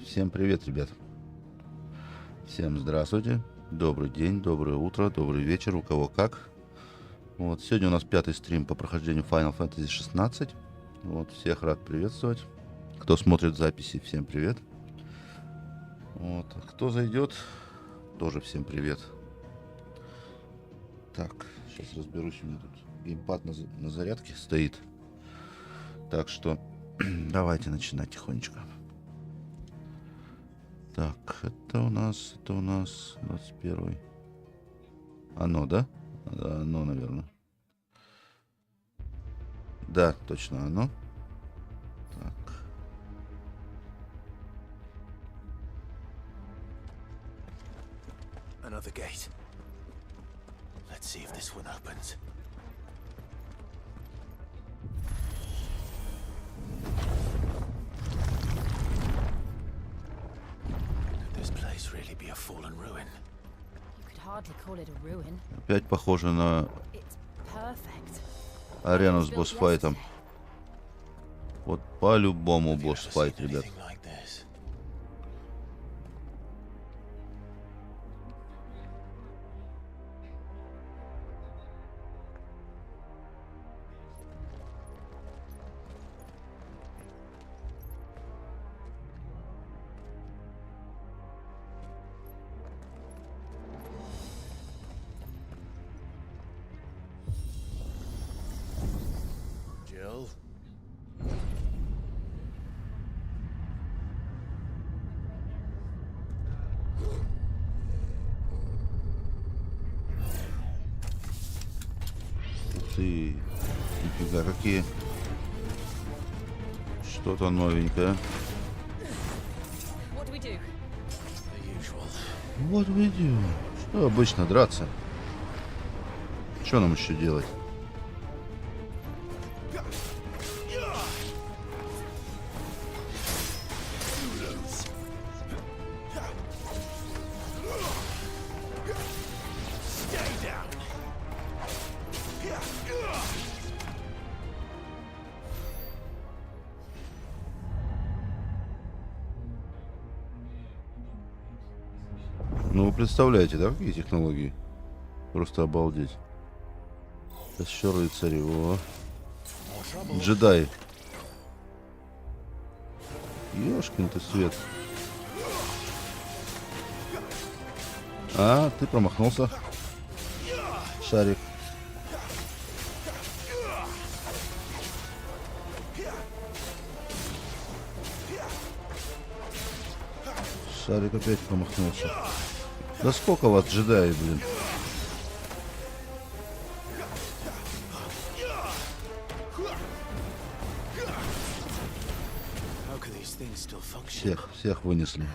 Всем привет, ребят. Всем здравствуйте. Добрый день, доброе утро, добрый вечер, у кого как. Вот, сегодня у нас 5-й стрим по прохождению Final Fantasy XVI. Вот, всех рад приветствовать. Кто смотрит записи, всем привет. Вот, кто зайдет, тоже всем привет. Так, сейчас разберусь, у меня тут геймпад на зарядке стоит. Так что давайте начинать тихонечко. Так, это у нас 21-й. Оно, да? Да, оно, наверное. Да, точно оно. Так. Another gate. Let's see if this one opens. Could this place really be a fallen ruin? You could hardly call it a ruin. Опять похоже на It's perfect. арену с босс-файтом. Вот по-любому босс-файт, ребят. Ты, нифига, какие. Что-то новенькое. Вот видео. Что обычно, драться? Что нам еще делать? Ну, вы представляете, да, какие технологии? Просто обалдеть. Сейчас еще рыцари, о. Джедай. Ёшкин ты свет. А, ты промахнулся. Шарик. Шарик опять промахнулся. Да сколько вас джедаи, блин? Всех вынесли.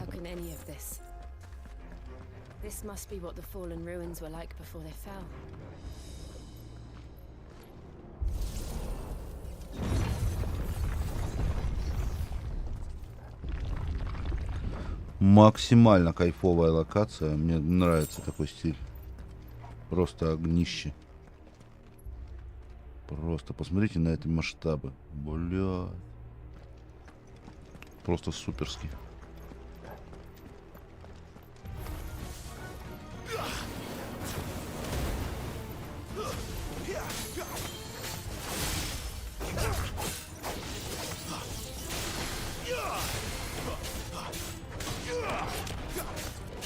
Максимально кайфовая локация. Мне нравится такой стиль. Просто огнище. Просто посмотрите на эти масштабы. Бля. Просто суперски.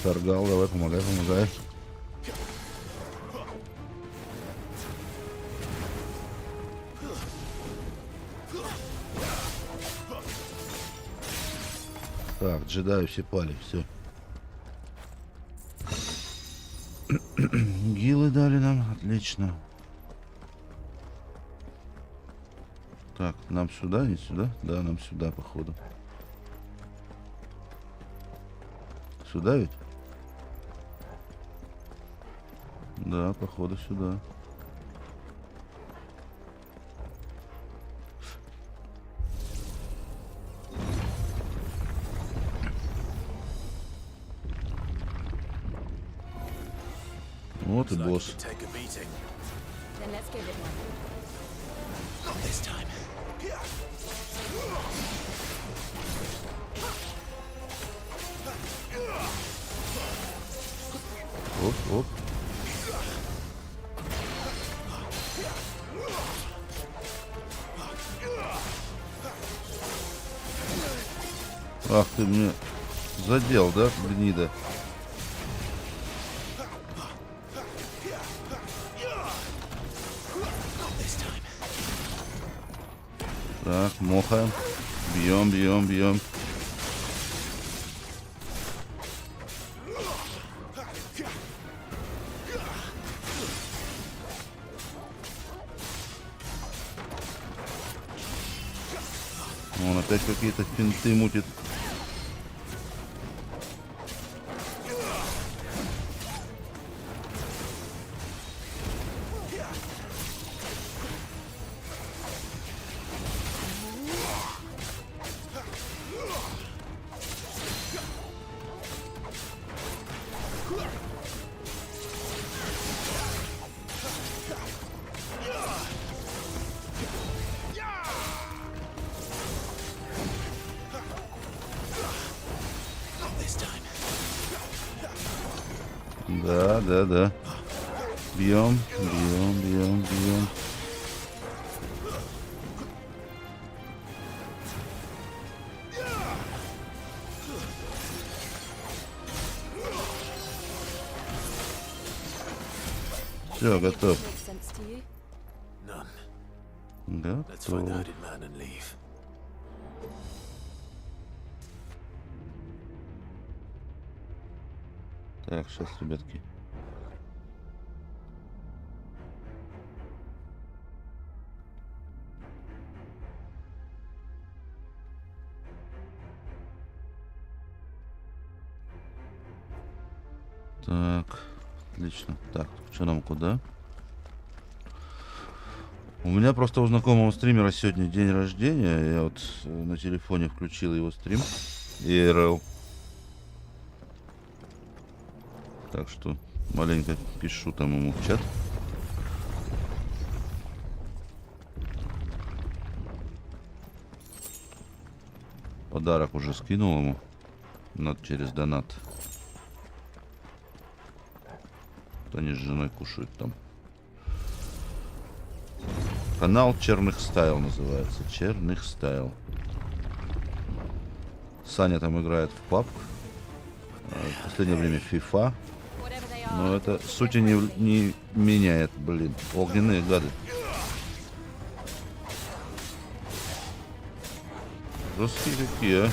Торгал, давай, помогай. Так, джедаи все пали, все. Гилы дали нам, отлично. Так, нам сюда, не сюда? Да, нам сюда, походу. Сюда ведь? Да, походу сюда. Вот и босс. оп. Ах ты мне задел, да, гнида? Так, мохаем. Бьем, бьем, бьем. Он опять какие-то финты мутит. Да, да, да. Бьем, бьем, бьем, бьем. Все, готов. Готов. Так, сейчас, ребятки. Так, отлично. Так, что нам куда? У меня просто у знакомого стримера сегодня день рождения. Я вот на телефоне включил его стрим. IRL. Так что маленько пишу там ему в чат. Подарок уже скинул ему через донат. Вот они с женой кушают там. Канал Черных Стайл называется. Черных Стайл. Саня там играет в PUBG. В последнее время FIFA. Но это сути не меняет, блин. Огненные гады. Жесткие какие, а?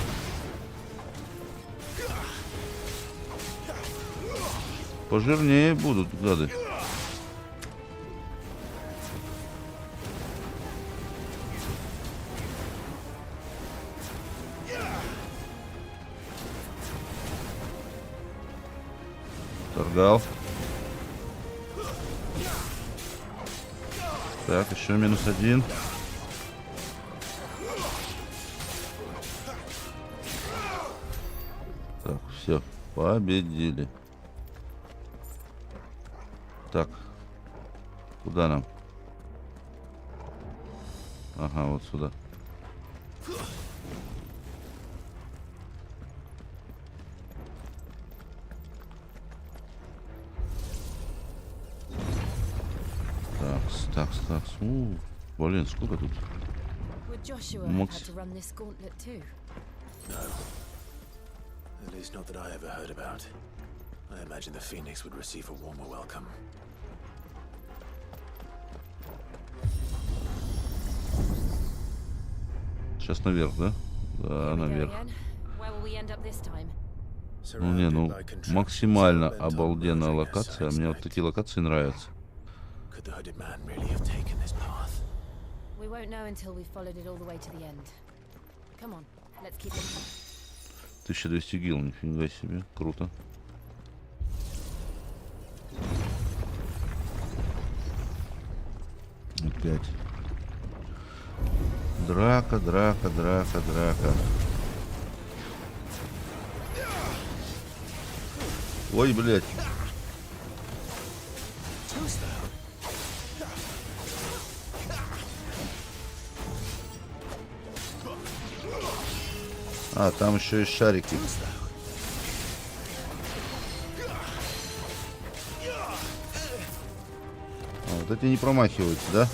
Пожирнее будут гады. Торгал. Так, еще -1. Так, все, победили. Так, куда нам? Ага, вот сюда. Так. Блин, сколько тут? Макс. At least not that I ever heard about. I imagine the Phoenix would receive a warmer welcome. Сейчас наверх, да? Да, наверх. Ну, максимально обалденная локация. Мне вот такие локации нравятся. 1200 гил, нифига себе, круто. Опять. Драка. Ой, блядь. А, там еще и шарики. Вот эти не промахиваются, да?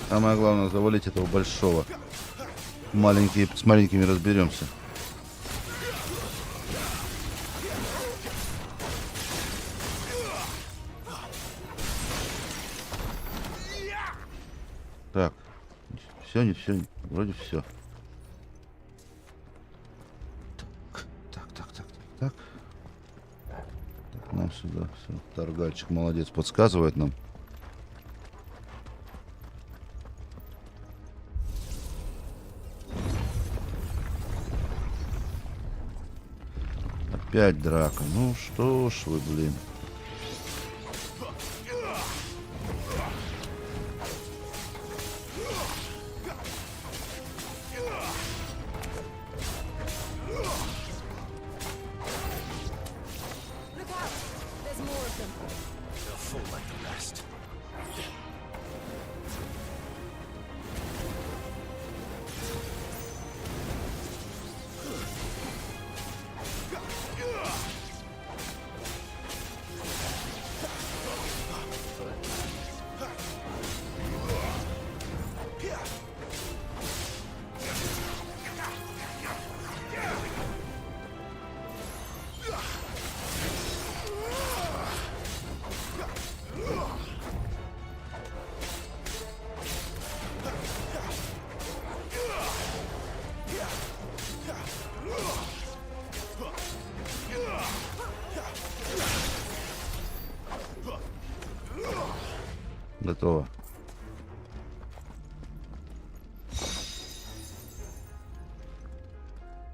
Самое главное завалить этого большого. Маленькие, с маленькими разберемся. Так, все, не все, вроде все. Так. Нам сюда все. Торгальчик молодец, подсказывает нам. Опять драка. Ну что ж вы, блин. Готово.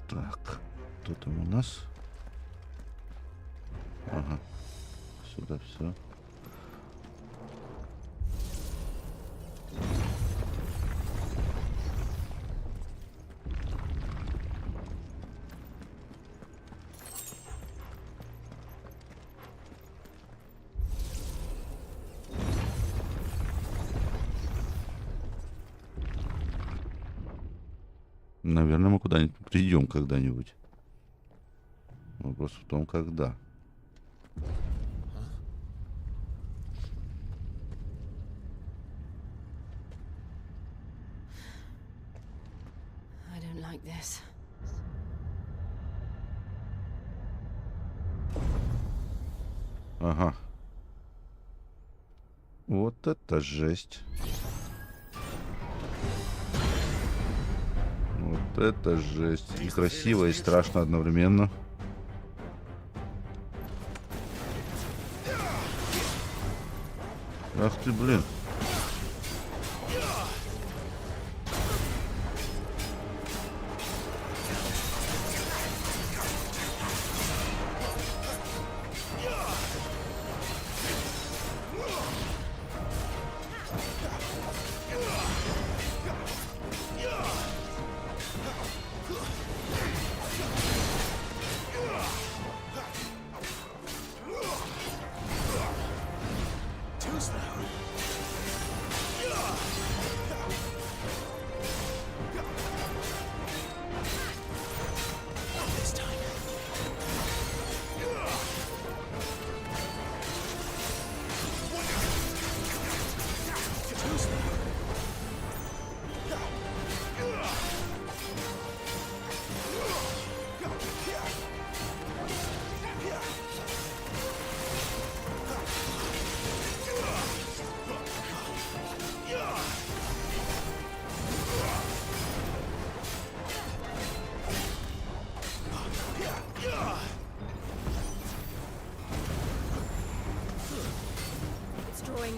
Так, кто там у нас? Ага, сюда все. Наверное, мы куда-нибудь придем когда-нибудь. Вопрос в том, когда. I don't like this. Ага. Вот это жесть. Вот это жесть. И красиво, и страшно одновременно. Ах ты, блин.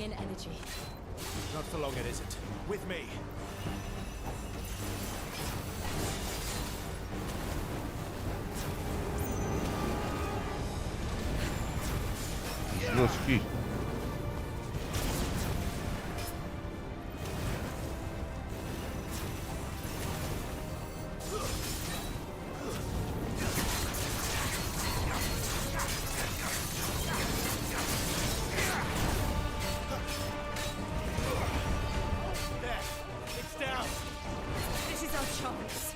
in energy. Not for long, it isn't. With me. Жесткий. There. It's down. This is our chance.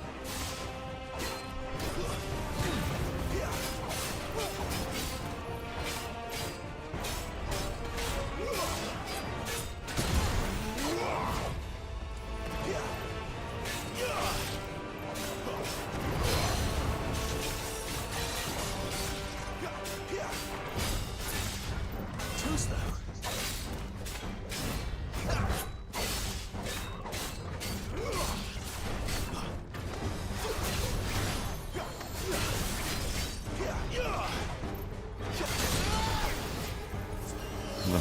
Too slow.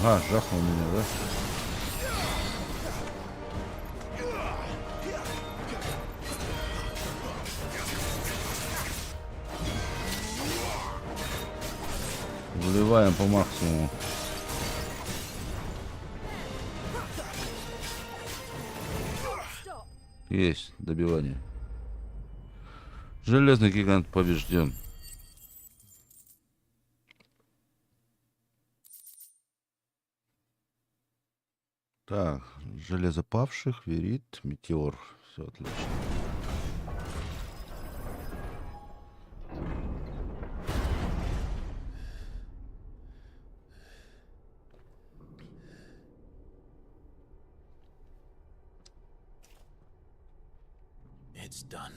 Ага, жахнул меня, да? Вливаем по максимуму. Есть добивание. Железный гигант побежден. Так, железо павших, верит, метеор. Все отлично. It's done.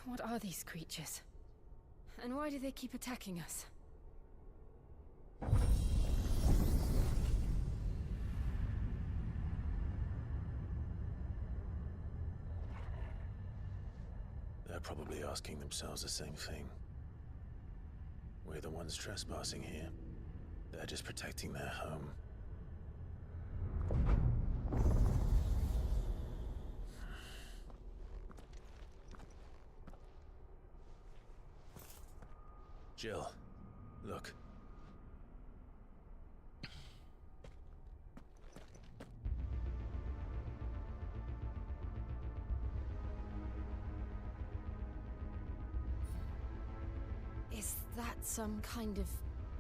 What are these creatures? And why do they keep attacking us? They're probably asking themselves the same thing. We're the ones trespassing here. They're just protecting their home. Jill, look. Is that some kind of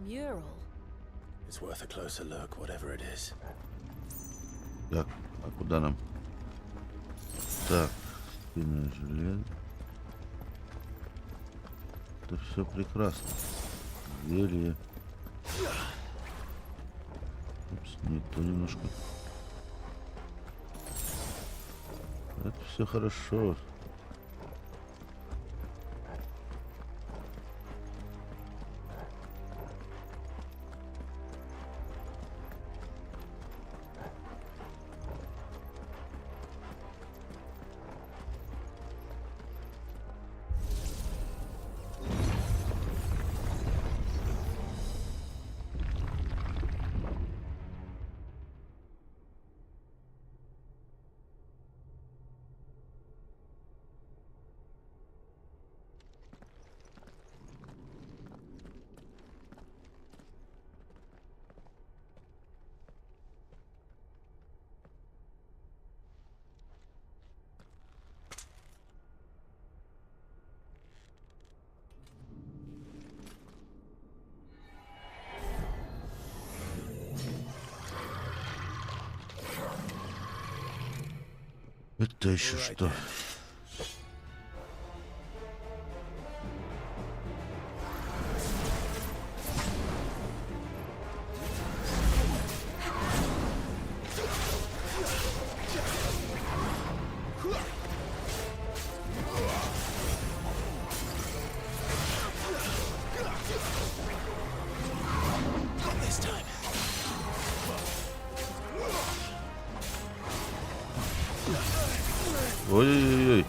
mural? It's worth a closer look, whatever it is. Так, а куда нам? Так, спинное железо. Это все прекрасно. Зелье. Упс, не то немножко. Это все хорошо. Это еще что? Ой-ой-ой.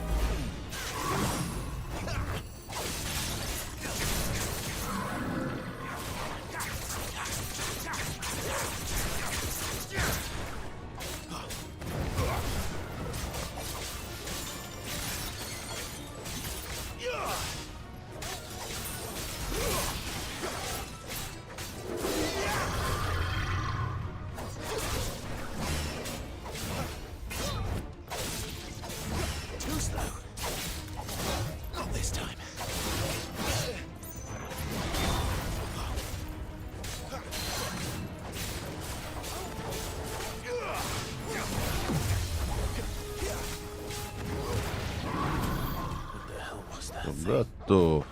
Готов.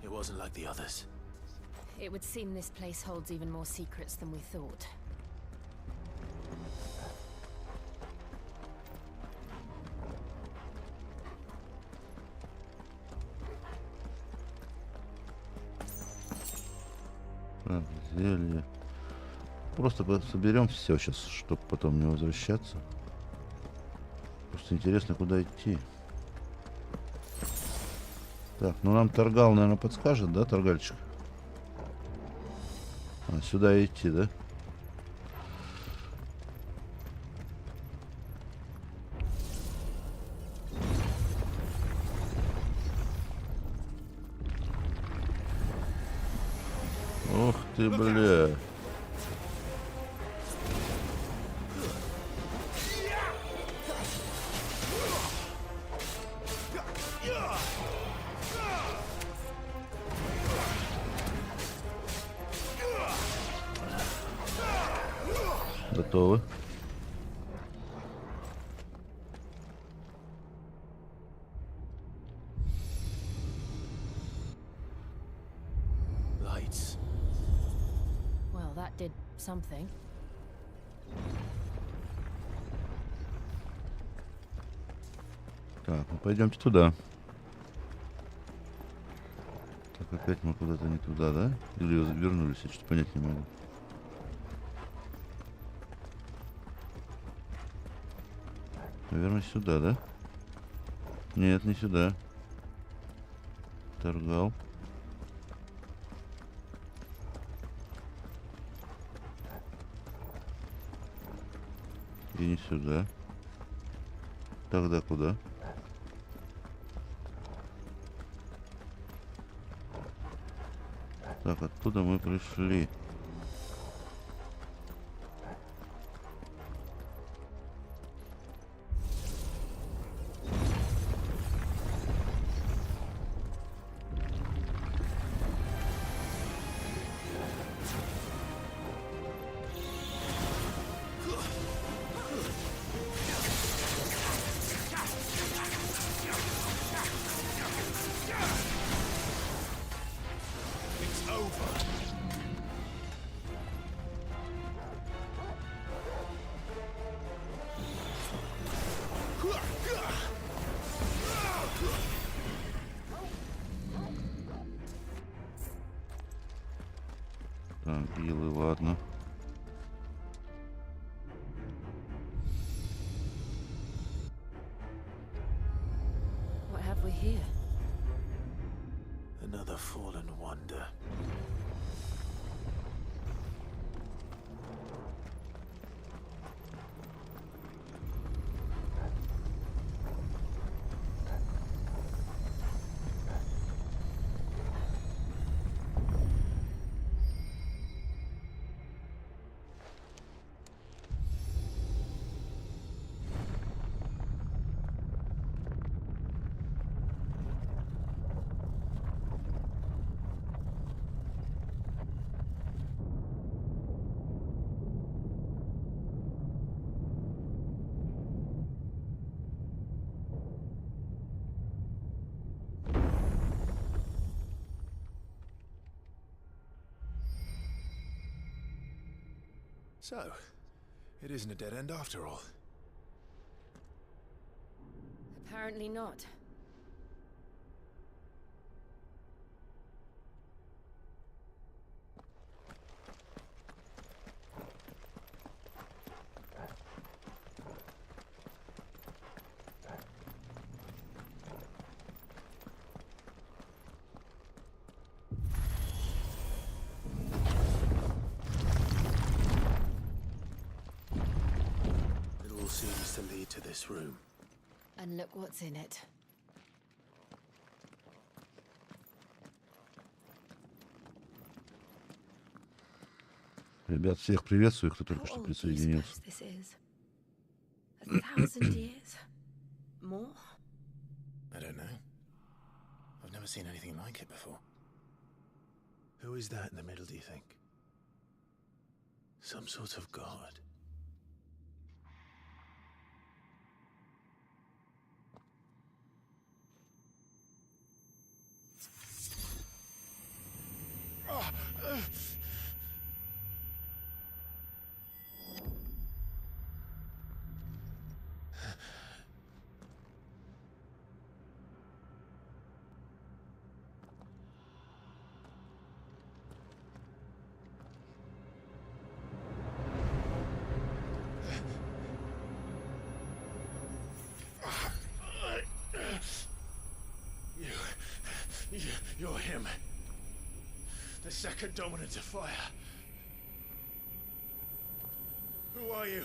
It wasn't like the others. It would seem this place holds even more secrets than we thought. Так, зелье. Просто соберем все сейчас, чтобы потом не возвращаться. Просто интересно, куда идти. Так, ну нам торгал, наверное, подскажет, да, торгальчик? А, сюда идти, да? Ух ты, бля. Готовы. Lights. Well, that did something. Так, ну пойдемте туда. Так, опять мы куда-то не туда, да? Или вернулись, я что-то понять не могу. Наверное, сюда, да? Нет, не сюда. Торгал. И не сюда. Тогда куда? Так, оттуда мы пришли. Так, гилы, ладно. What have we here? Another fallen wonder. So, it isn't a dead end after all. Apparently not. It all seems to lead to this room. And look what's in it. Ребят, всех приветствую, кто только How что old do you присоединился. suppose this is? 1,000 years? More? I don't know. I've never seen anything like it before. Who is that in the middle, do you think? Some sort of god. You're him. The second dominant of fire. Who are you?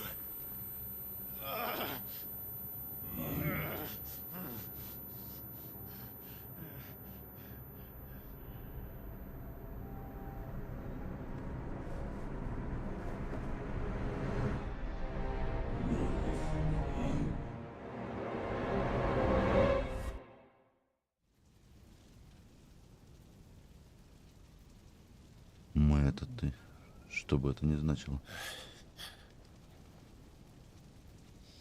Мы — это ты. Что бы это ни значило.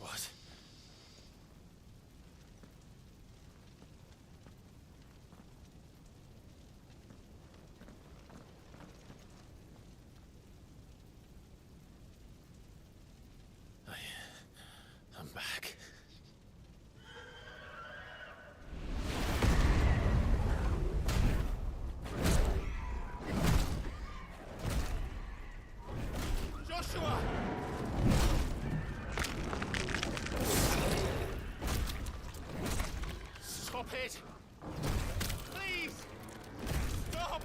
What? I'm back. Joshua! Stop it! Please! Stop!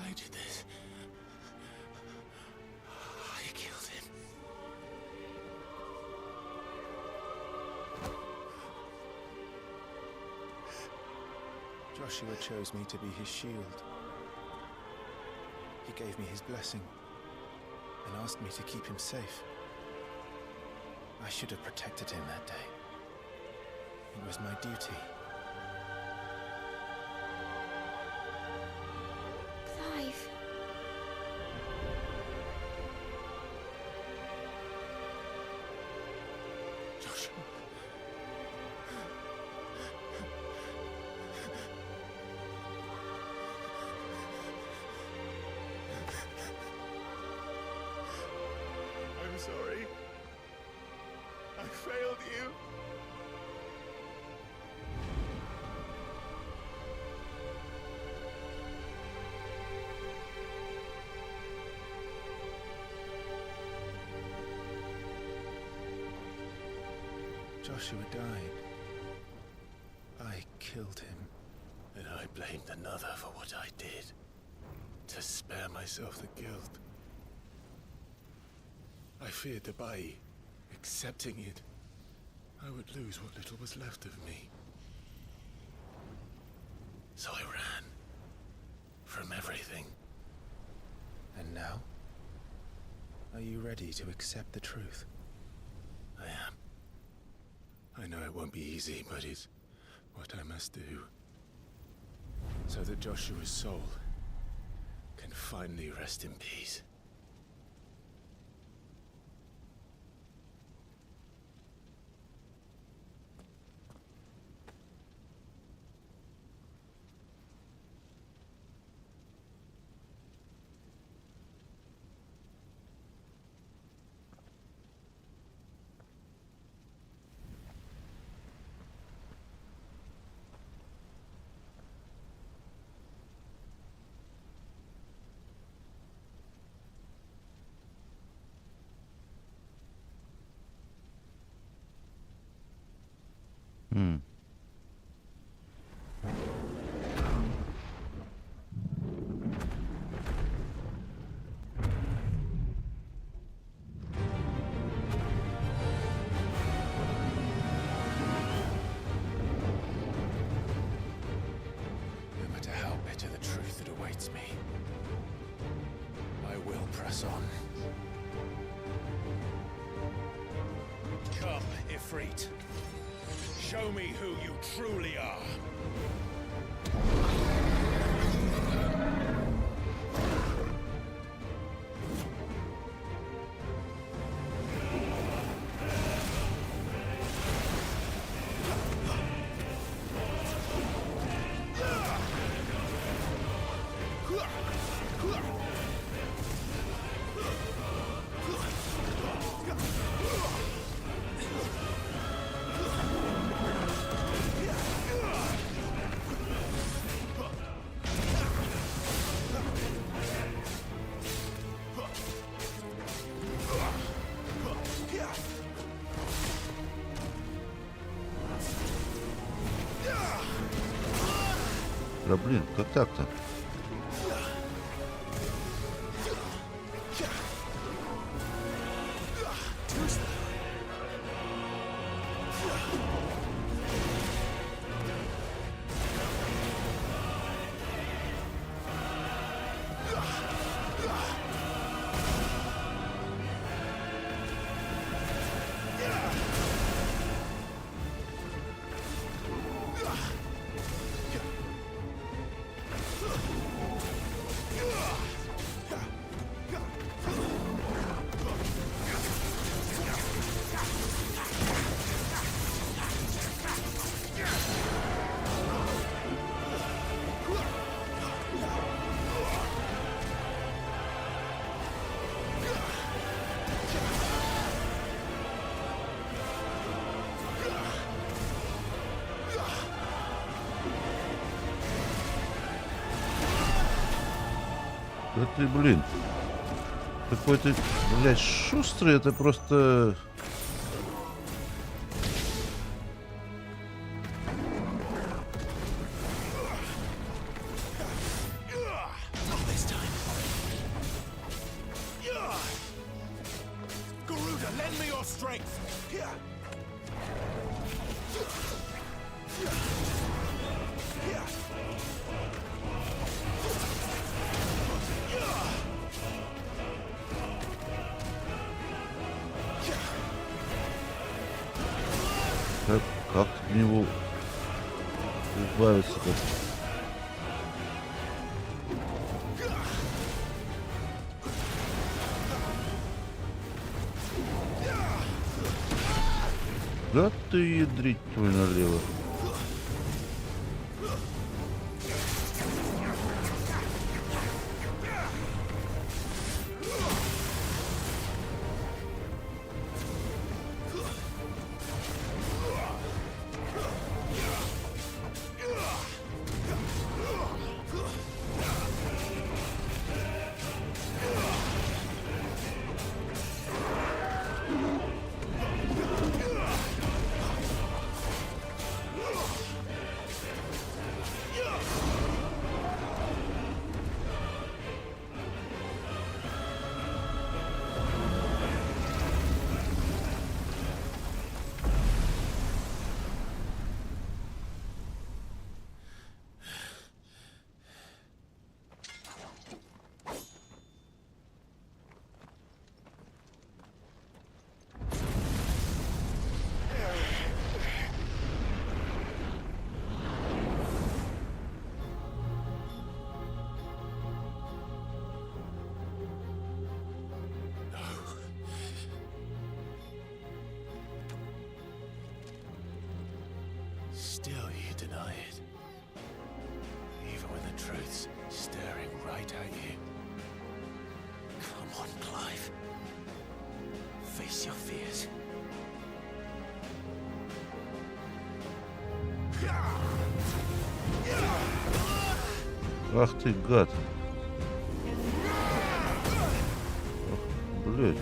I did this. I killed him. Joshua chose me to be his shield. He gave me his blessing and asked me to keep him safe. I should have protected him that day. It was my duty. Clive. Joshua. I'm sorry. I failed you. Joshua died. I killed him. And I blamed another for what I did. To spare myself the guilt. I feared that by accepting it, I would lose what little was left of me. So I ran. From everything. And now? Are you ready to accept the truth? I am. I know it won't be easy, but it's what I must do. So that Joshua's soul can finally rest in peace. No matter how bitter the truth that awaits me, I will press on. Come, Ifrit. Show me who you truly are. Да блин, как так-то? Да ты, блин, какой ты, блядь, шустрый, это просто... Как от него избавиться-то? Да ты ядрить твой налево. Still you deny it. Even when the truth's staring right at you. Come on, Clive. Face your fears. Ах ты, гад. Ах, блядь.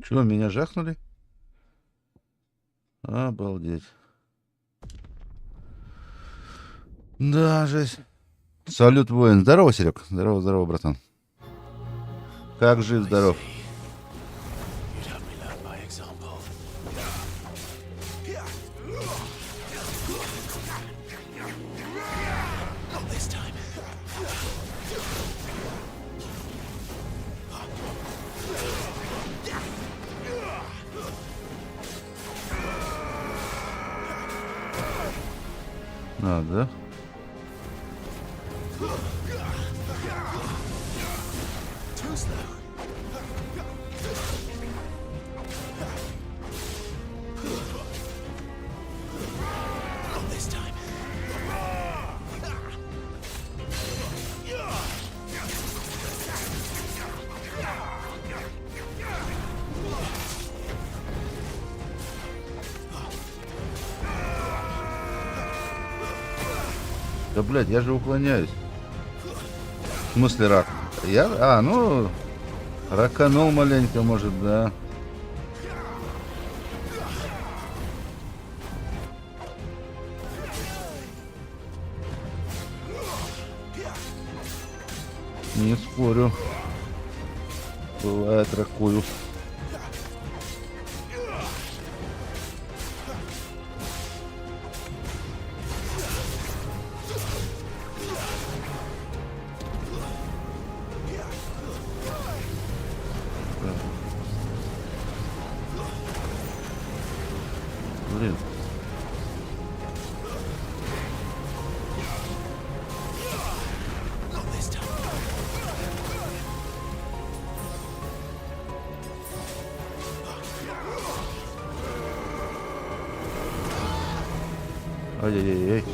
Чё, меня жахнули? Обалдеть. Да, жесть. Салют, воин. Здорово, Серег. Здорово, здорово, братан. Как жив, здоров? You'd have me learn by example. Not this time. Да? Too slow. Not this time. Да, блядь, я же уклоняюсь. В смысле рак? Я? Ну... Раканул маленько, может, да. Не спорю. Бывает, ракую. Блин. Not this time. Ай-яй-яй-яй.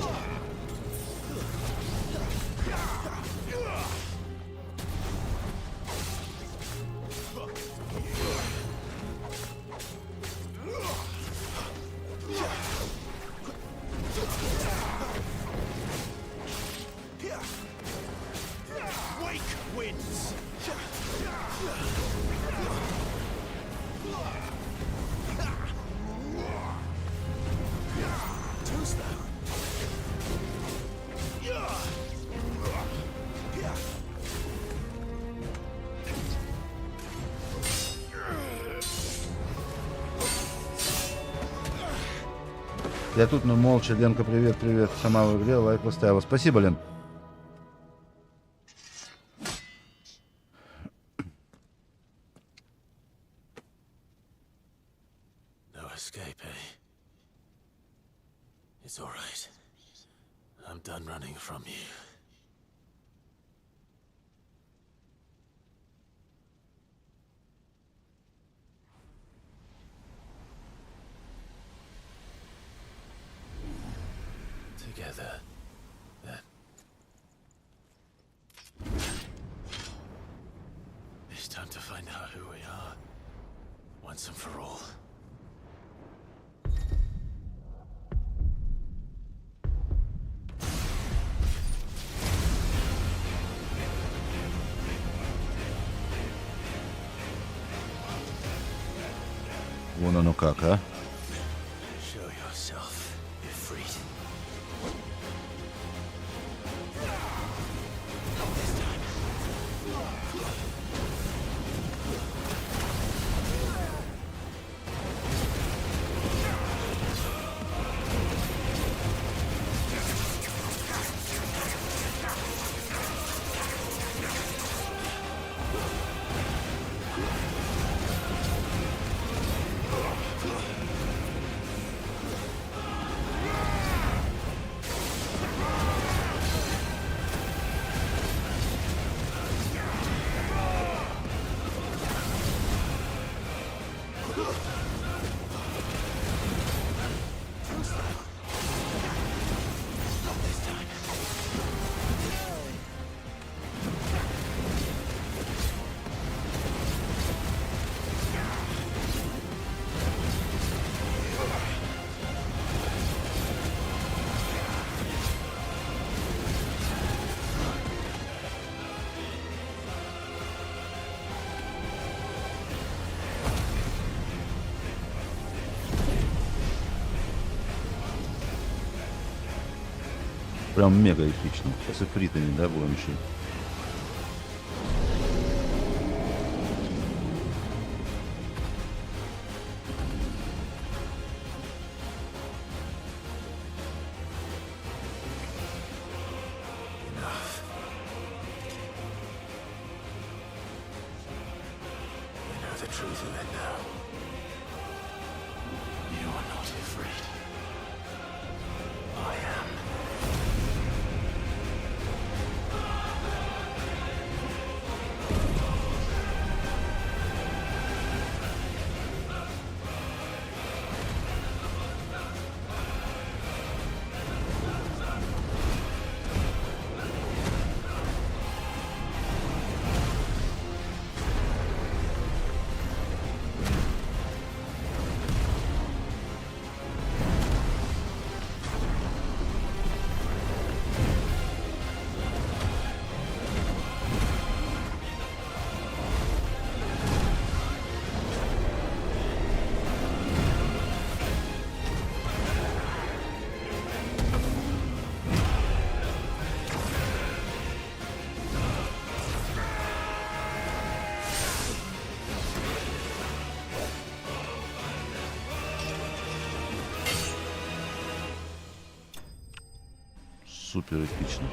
Wake wins. Too slow. Я тут, ну, молча. Ленка, привет, привет. Сама в игре, лайк поставила. Спасибо, Лен. No escape, eh? It's all right. I'm done running from you. Together, then. It's time to find out who we are, once and for all. Вон оно как, а? Show yourself, Ifrit. Прям мега эпично. С эфритами, да, будем еще. Супер эпично.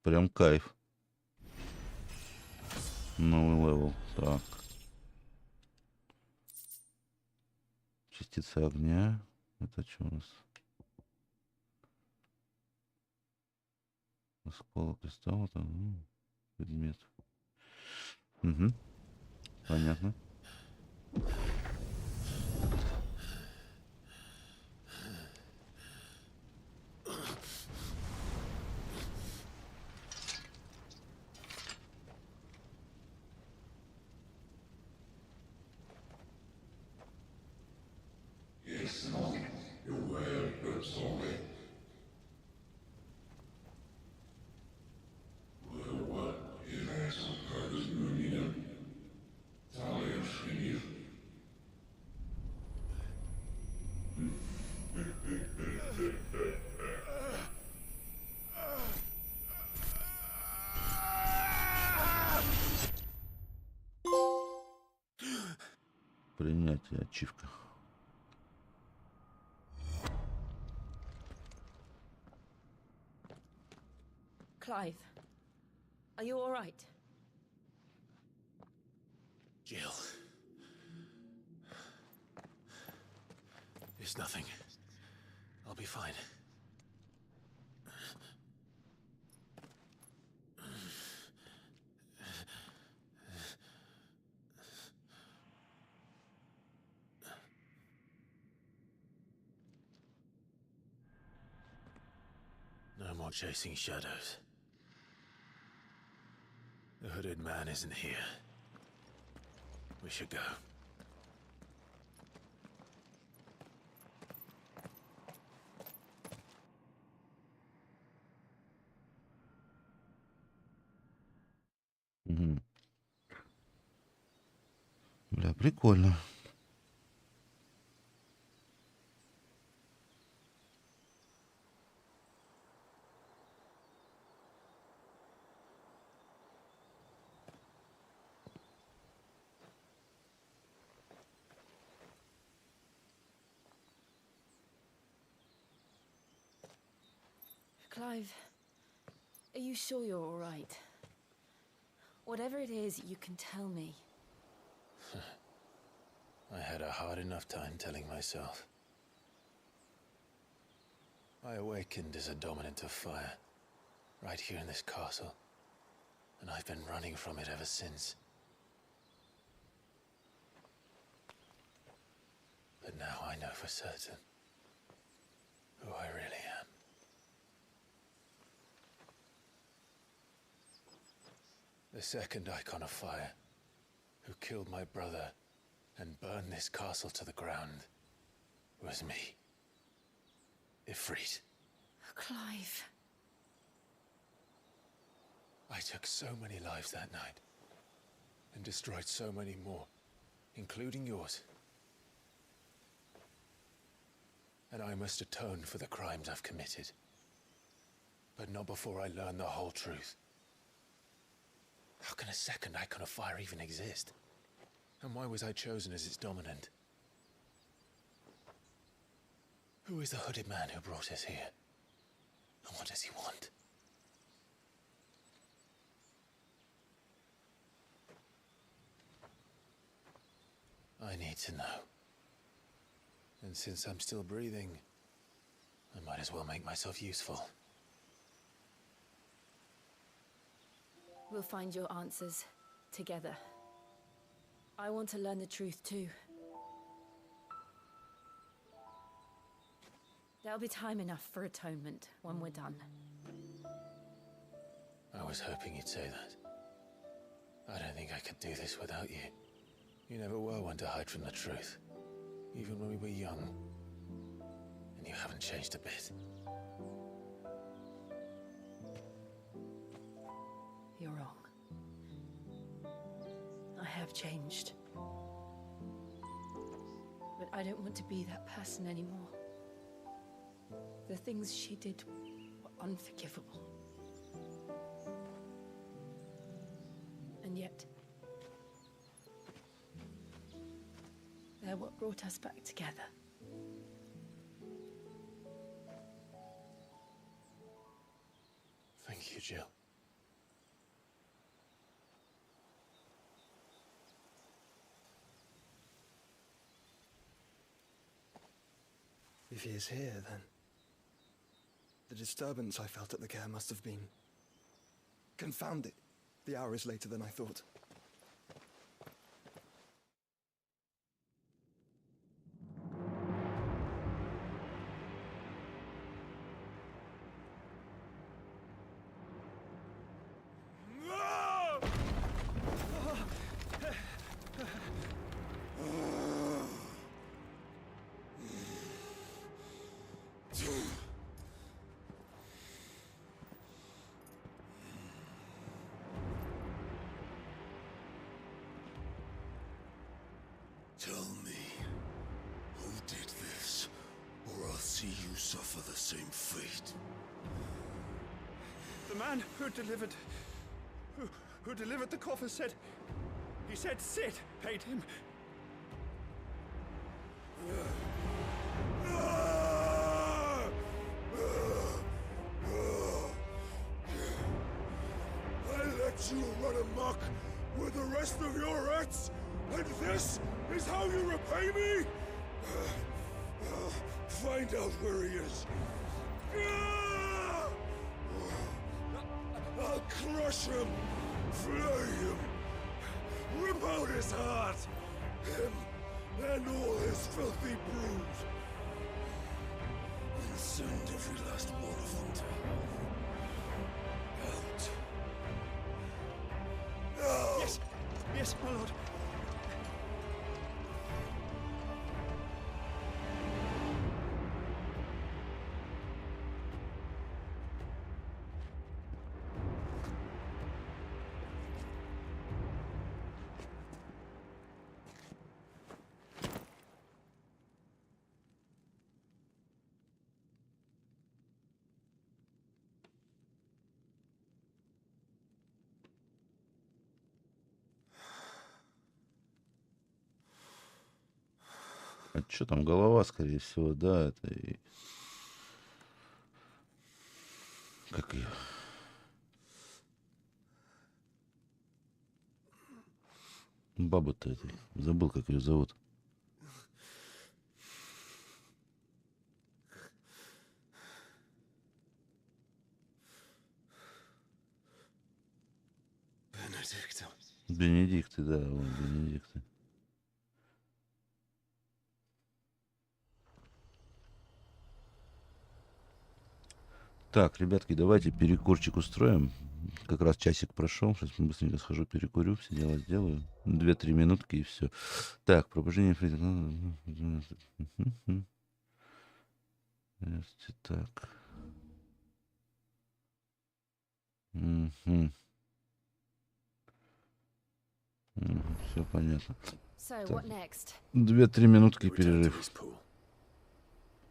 Прям кайф. Новый левел. Так. Частица огня. Это что у нас? Осколок кристалла. Там, предмет. Угу. Понятно. Принятие ачивка. Clive, are you all right? Jill. It's nothing. I'll be fine. No more chasing shadows. The hooded man isn't here. We should go. Угу. Бля, прикольно. Clive, are you sure you're all right? Whatever it is, you can tell me. I had a hard enough time telling myself. I awakened as a dominant of fire, right here in this castle, and I've been running from it ever since. But now I know for certain who I really am. The second icon of fire, who killed my brother and burned this castle to the ground, was me. Ifrit. Clive. I took so many lives that night, and destroyed so many more, including yours. and I must atone for the crimes I've committed. But not before I learn the whole truth. How can a second icon of fire even exist? And why was I chosen as its dominant? Who is the hooded man who brought us here? And what does he want? I need to know. And since I'm still breathing, I might as well make myself useful. We'll find your answers together. I want to learn the truth too. There'll be time enough for atonement when we're done. I was hoping you'd say that. I don't think I could do this without you. You never were one to hide from the truth, even when we were young. And you haven't changed a bit. You're wrong. I have changed. But I don't want to be that person anymore. The things she did were unforgivable. And yet, they're what brought us back together. Thank you, Jill. If he is here, then the disturbance I felt at the care must have been confounded. The hour is later than I thought. Tell me, who did this, or I'll see you suffer the same fate. The man who delivered the coffers said, he said Sid paid him. I let you run amok with the rest of your rats, and this is how you repay me? Find out where he is. I'll crush him, flay him, rip out his heart, him and all his filthy brood, and send every last one of them to hell. Out. Now! Yes, yes, my lord. А что там, голова, скорее всего, да, это и... Как ее? Бабу-то этой. Забыл, как ее зовут. Бенедикты, да, вон, Бенедикты. Так, ребятки, давайте перекурчик устроим. Как раз часик прошел. Сейчас быстренько схожу, перекурю, все дела сделаю. 2-3 минутки и все. Так, пробуждение. Так. Все понятно. So, what next? 2-3 минутки перерыв.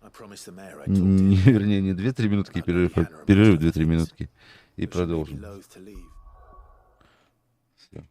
I promised the mayor I'd talk to him. Вернее, не 2-3 минутки перерыв, а перерыв 2-3 минутки. И But she may be продолжим. loath to leave. Всё.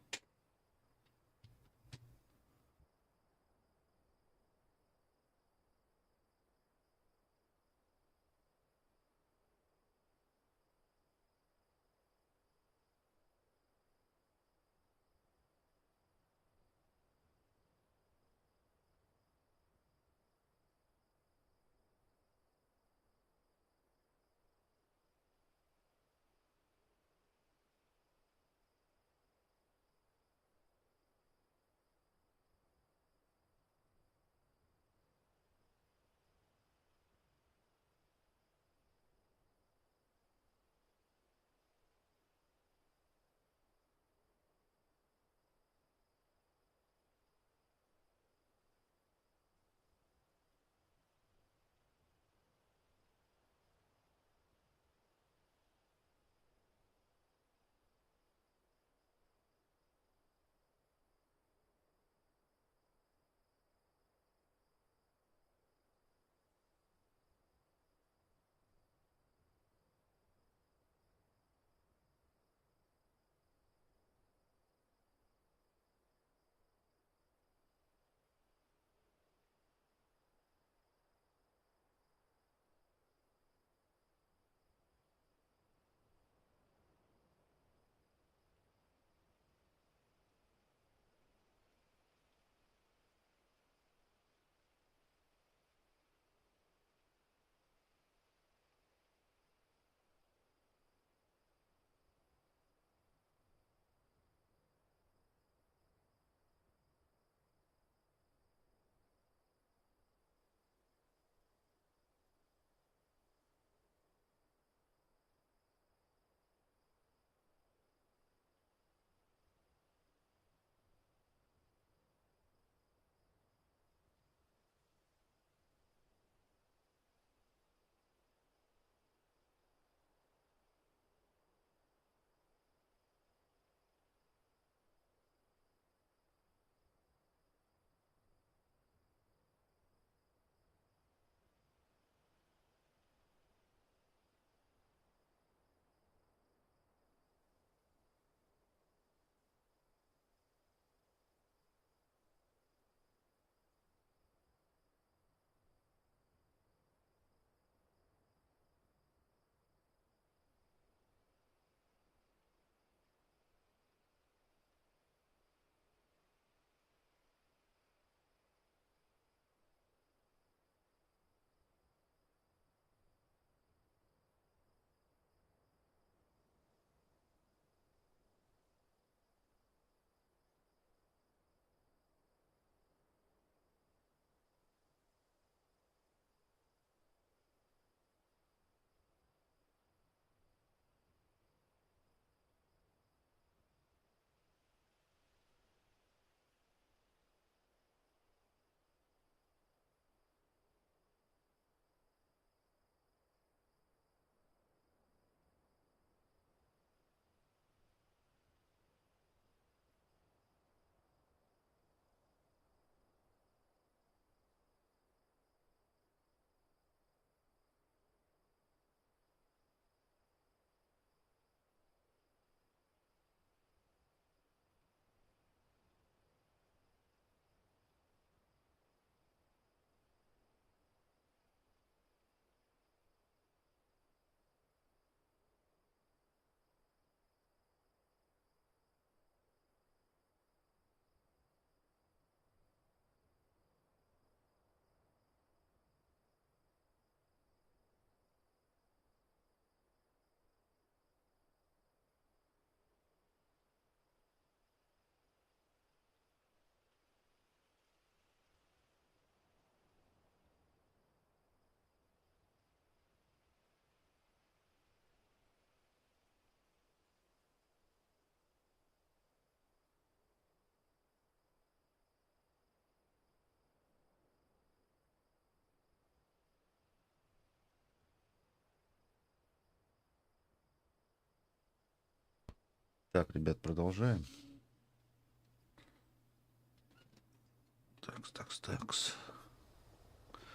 Так, ребят, продолжаем.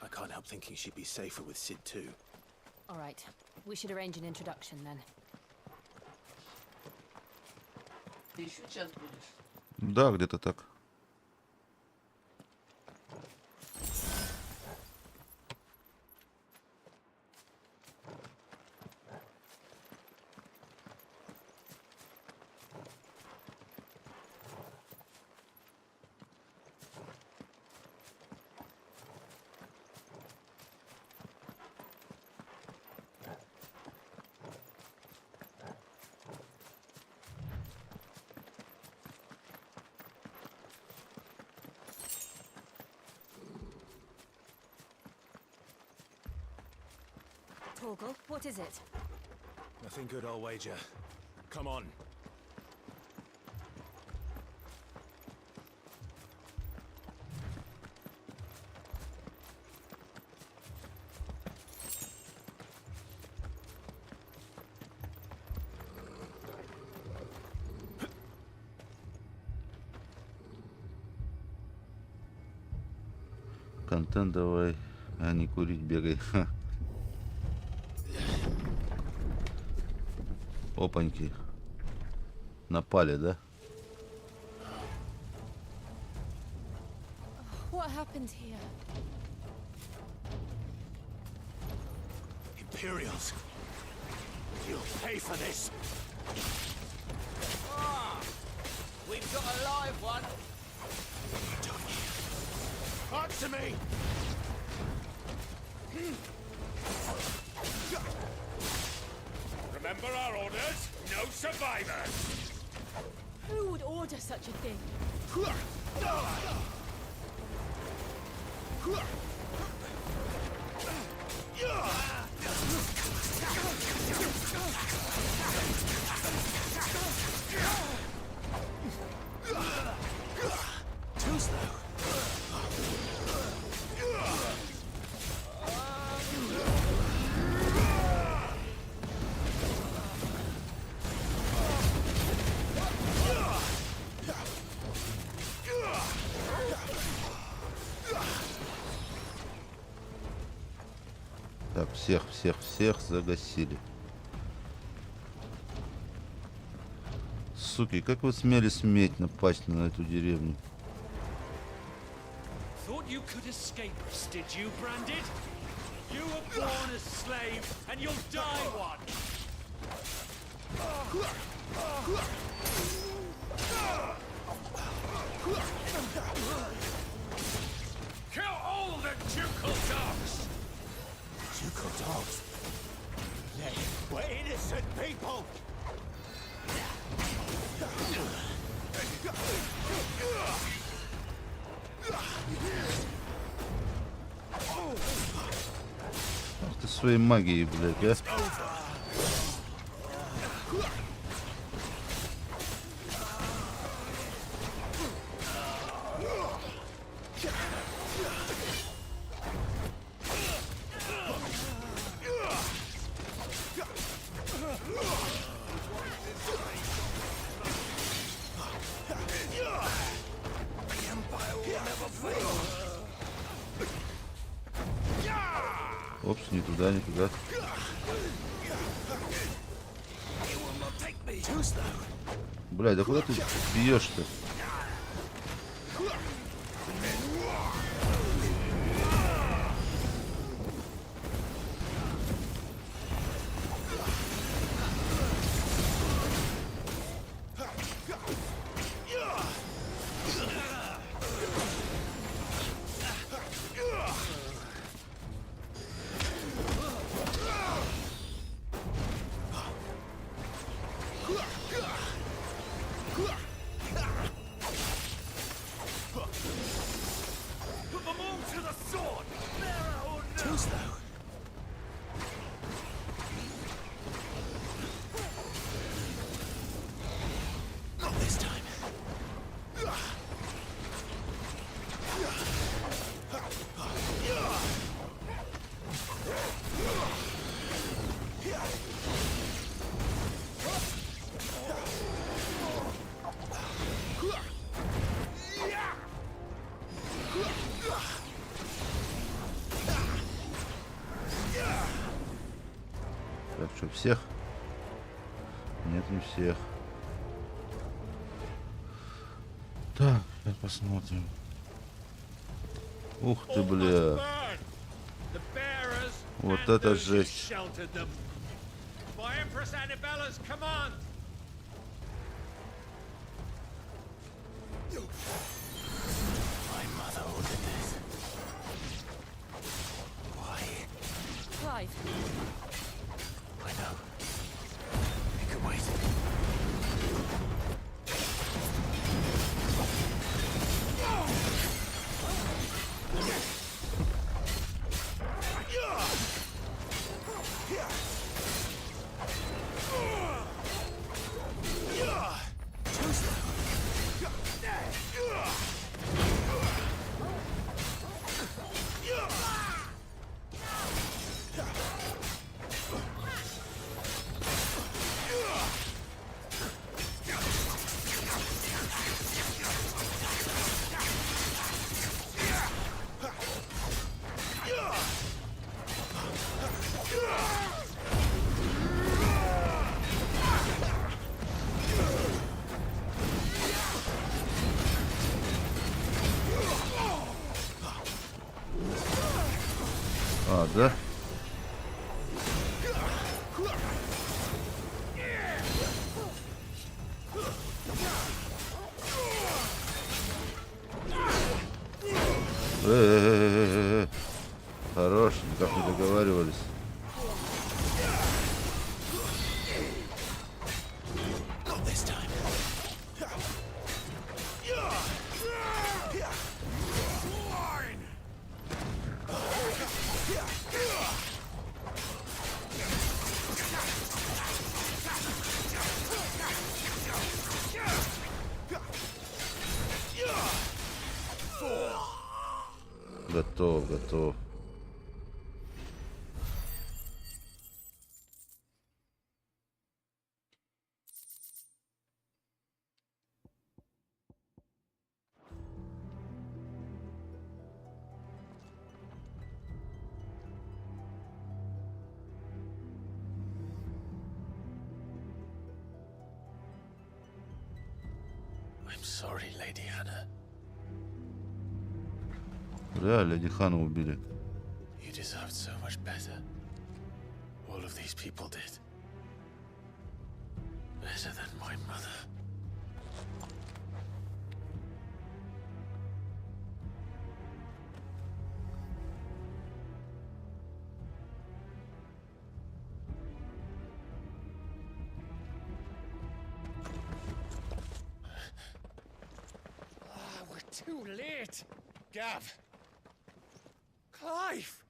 I can't help thinking she'd be safer with Sid too. All right. We should arrange an introduction then. Ты еще час будешь? Да, где-то так. Torgal, what is it? Nothing good, I'll wager. Come on. Контент давай, а не курить бегай. Опаньки. Напали, да? What happened here? Imperials. You'll pay for this. We've got a live one. Answer me! Remember our orders? No survivors! Who would order such a thing? Too slow. Так, всех загасили. Суки, как вы смели сметь напасть на эту деревню? Thought you could escape us, did you, Branded? You were born a slave, and you'll die one! Kill all the ducal dogs! Ducal dogs? They were innocent people! Ах ты своей магией, блядь, а? Опс, не туда, не туда. Блядь, да куда ты бьешь-то? Так, что, всех? Нет, не всех. Так, сейчас посмотрим. Ух ты, бля. Вот это жесть. Clive. I know. We can wait. А, да? Хорош, никак не договаривались. Готов, готов. I'm sorry, Lady Hannah. Реально, леди Хану убили. You deserved so much better. All of these people did. Better than my mother. We're too late. Gav. Clive.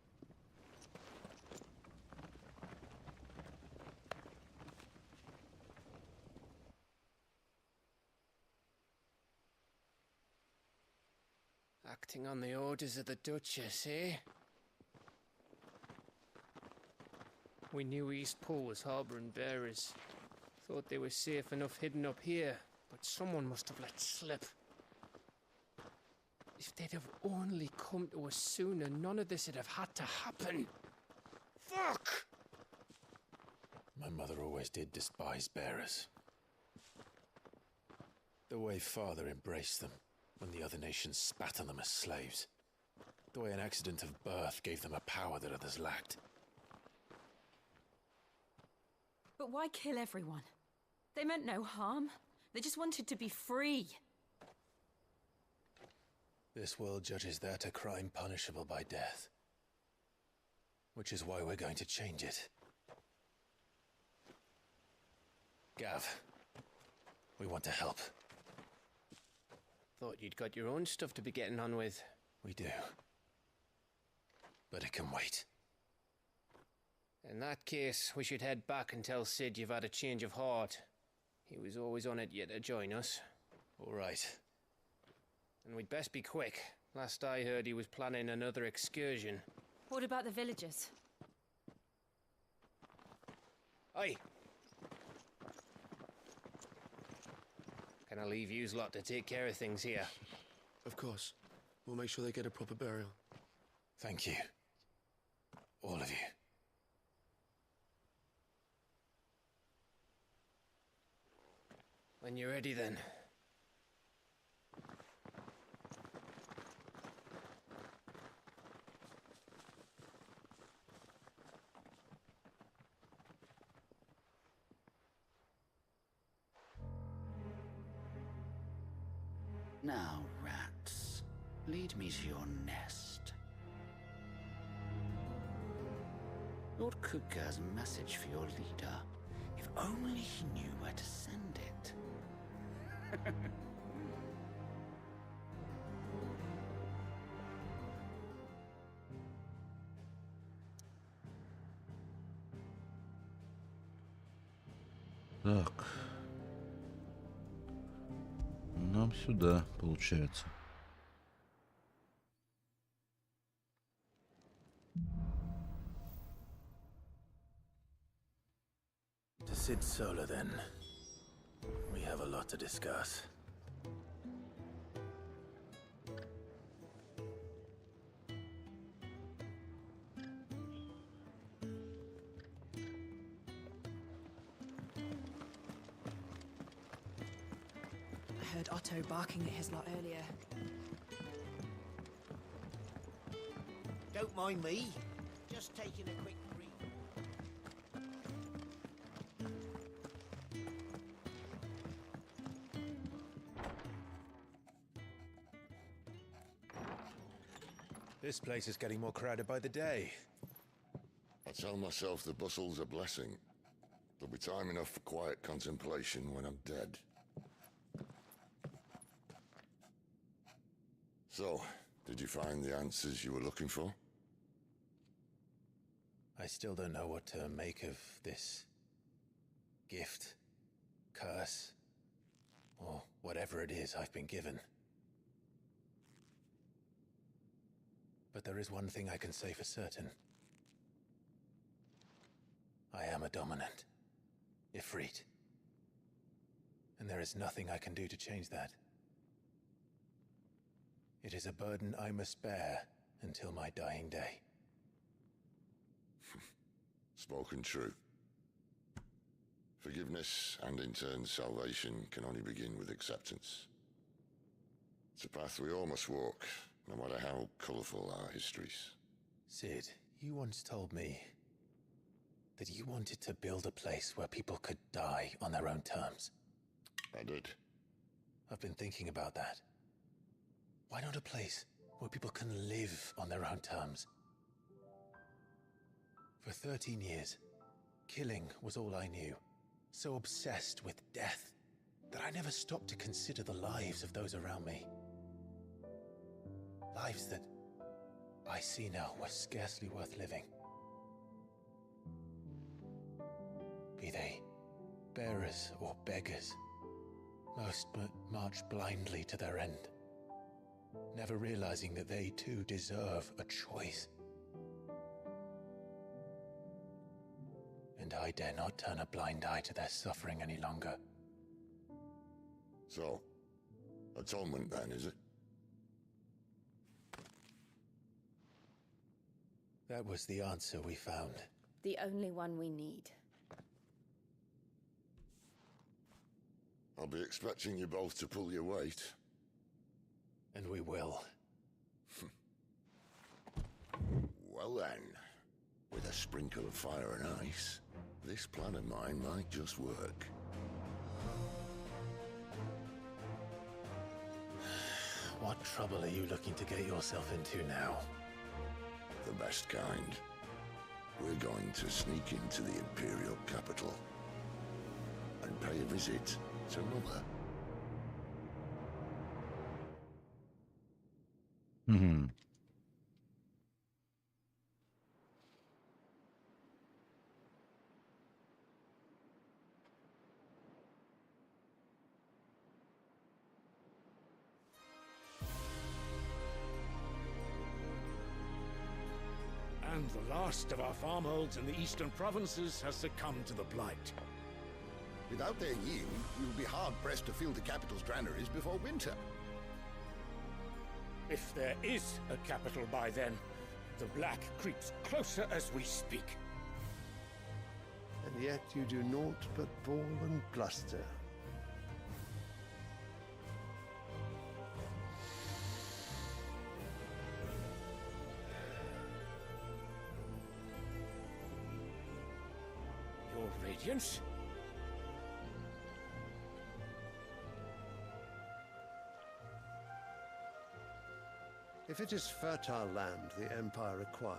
Acting on the orders of the Duchess, eh? We knew Eastpool was harbouring bearers. Thought they were safe enough hidden up here, but someone must have let slip. If they'd have only come to us sooner, none of this would have had to happen. Fuck! My mother always did despise bearers. The way father embraced them when the other nations spat on them as slaves. The way an accident of birth gave them a power that others lacked. But why kill everyone? They meant no harm. They just wanted to be free. This world judges that a crime punishable by death. Which is why we're going to change it. Gav, we want to help. Thought you'd got your own stuff to be getting on with. We do. But it can wait. In that case, we should head back and tell Sid you've had a change of heart. He was always on it yet to join us. All right. And we'd best be quick. Last I heard, he was planning another excursion. What about the villagers? Aye. Can I leave yous lot to take care of things here? Of course. We'll make sure they get a proper burial. Thank you. All of you. When you're ready, then. Now, rats, lead me to your nest. Lord Kuka has a message for your leader. If only he knew where to send it. Так. Нам сюда, получается. To Sid Solar, then. We have a lot to discuss. I heard Otto barking at his lot earlier. Don't mind me. Just taking a quick read. This place is getting more crowded by the day. I tell myself the bustle's a blessing. There'll be time enough for quiet contemplation when I'm dead. So, did you find the answers you were looking for? I still don't know what to make of this gift, curse, or whatever it is I've been given. But there is one thing I can say for certain. I am a dominant, Ifrit. And there is nothing I can do to change that. It is a burden I must bear until my dying day. Spoken true. Forgiveness and in turn salvation can only begin with acceptance. It's a path we all must walk, no matter how colourful our histories. Sid, you once told me that you wanted to build a place where people could die on their own terms. I did. I've been thinking about that. Why not a place where people can live on their own terms? For 13 years, killing was all I knew. So obsessed with death that I never stopped to consider the lives of those around me. Lives that I see now were scarcely worth living. Be they bearers or beggars, most march blindly to their end, never realizing that they too deserve a choice. And I dare not turn a blind eye to their suffering any longer. So, atonement then, is it? That was the answer we found. The only one we need. I'll be expecting you both to pull your weight. And we will. Well then, with a sprinkle of fire and ice, this plan of mine might just work. What trouble are you looking to get yourself into now? The best kind. We're going to sneak into the Imperial capital and pay a visit to Mother. Mm-hmm. And the last of our farmholds in the eastern provinces has succumbed to the blight. Without their yield, you'll be hard-pressed to fill the capital's granaries before winter. If there is a capital by then, the black creeps closer as we speak. And yet you do naught but bawl and bluster. Radiance? If it is fertile land the Empire requires,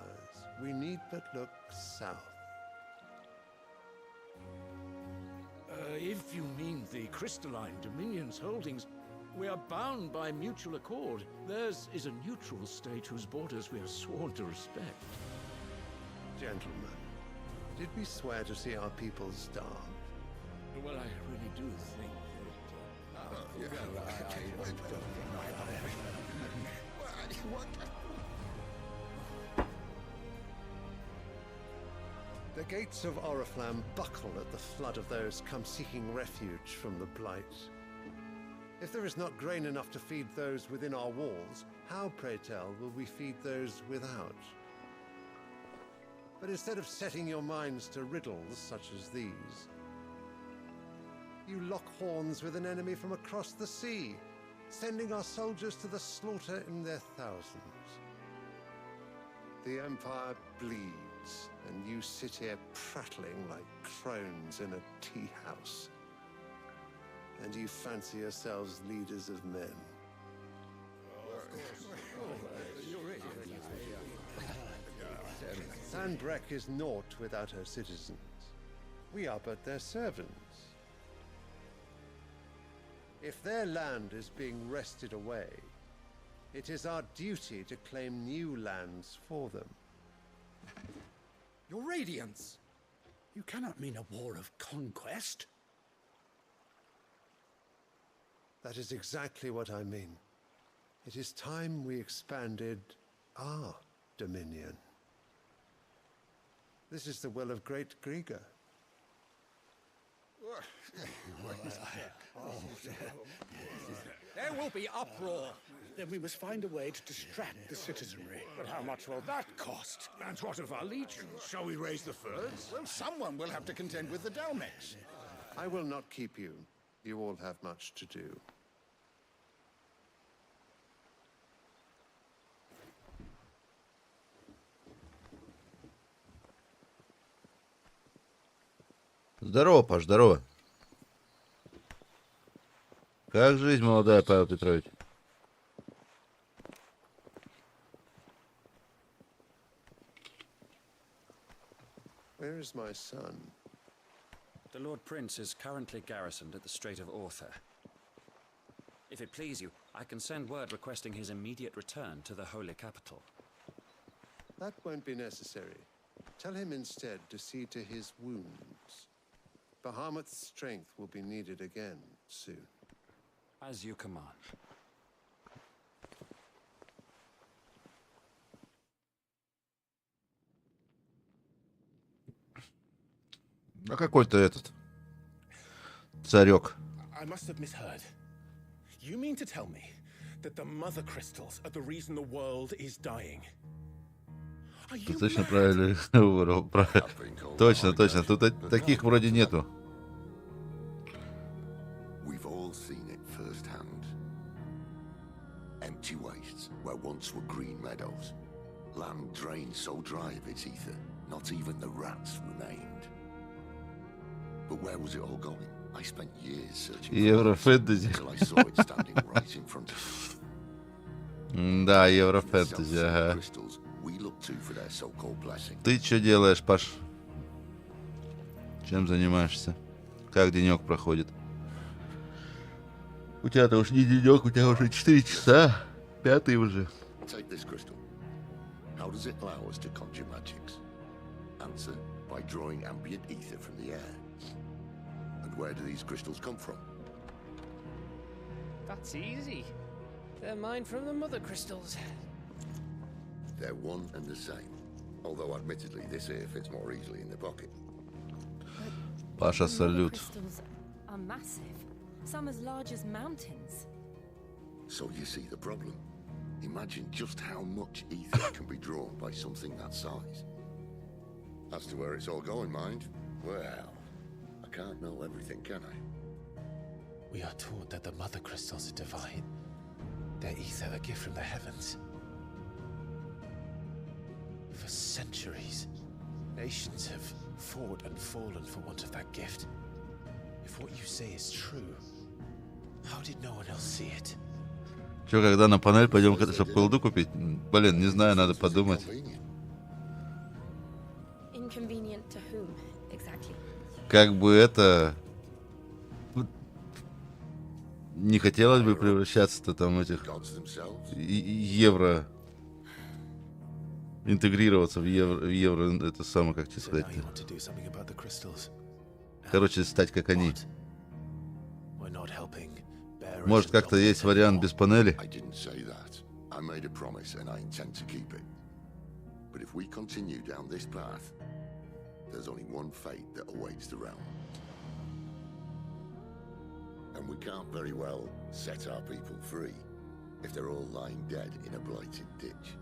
we need but look south. If you mean the crystalline Dominion's holdings, we are bound by mutual accord. Theirs is a neutral state whose borders we are sworn to respect. Gentlemen, did we swear to see our people starve? Well, I really do think The gates of Oriflamme buckle at the flood of those come seeking refuge from the Blight. If there is not grain enough to feed those within our walls, how, pray tell, will we feed those without? But instead of setting your minds to riddles such as these, you lock horns with an enemy from across the sea, sending our soldiers to the slaughter in their thousands. The Empire bleeds, and you sit here prattling like crones in a tea house. And you fancy yourselves leaders of men. Sandbreck is naught without her citizens. We are but their servants. If their land is being wrested away, it is our duty to claim new lands for them. Your Radiance! You cannot mean a war of conquest. That is exactly what I mean. It is time we expanded our dominion. This is the will of great Grieger. There will be uproar. Then we must find a way to distract the citizenry. But how much will that cost? And what of our legions? Shall we raise the furs? Well, someone will have to contend with the Dalmex. I will not keep you. You all have much to do. Здорово, Паш, здорово. Как жизнь, молодая, Павел Петрович? Where is my son? The Lord Prince is currently garrisoned at the Strait of Arthur. If it please you, I can send word requesting his immediate return to the Holy Capital. That won't be necessary. Tell him instead to see to his wounds. Bahamut's strength will be needed again soon. As you command. А какой-то этот царек. I must have misheard. You mean to tell me that the mother crystals are the reason the world is dying? Ты точно правильно выбрал. Точно, точно. Тут таких вроде нету. We've all seen it firsthand. Empty wastes where once were green meadows. Land drained so dry of its ether, not even the rats remained. But where was it all going? I spent years searching for it until I saw it standing right in front of me. Да, еврофэнтези, ага. Ты что делаешь, Паш? Чем занимаешься? Как денек проходит? У тебя-то уж не денек, у тебя уже 4 часа. 5 уже. Take this crystal. How does it allow us to conjure magics? Answer, by drawing ambient ether from the air. And where do these crystals come from? That's easy. They're mined from the mother crystals. They're one and the same. Although admittedly this here fits more easily in the pocket. Паша, салют. Crystals are massive. Some as large as mountains. So you see the problem. Imagine just how much ether can be drawn by something that size. As to where it's all going, mind, well, I can't know everything, can I? We are taught that the mother crystals are divine. Their ether a gift from the heavens. For centuries, nations have fought and fallen for want of that gift. If what you say is true, how did no one else see it? Че, когда на панель пойдем, чтобы колду купить? Блин, не знаю, надо подумать. Inconvenient to whom, exactly? Как бы это... Не хотелось бы превращаться-то там этих... евро... Интегрироваться в евро, это самое, как тебе сказать. Короче, стать как они. Может, как-то есть вариант без панели? And we can't very well set our people free if they're all lying dead in a blighted ditch.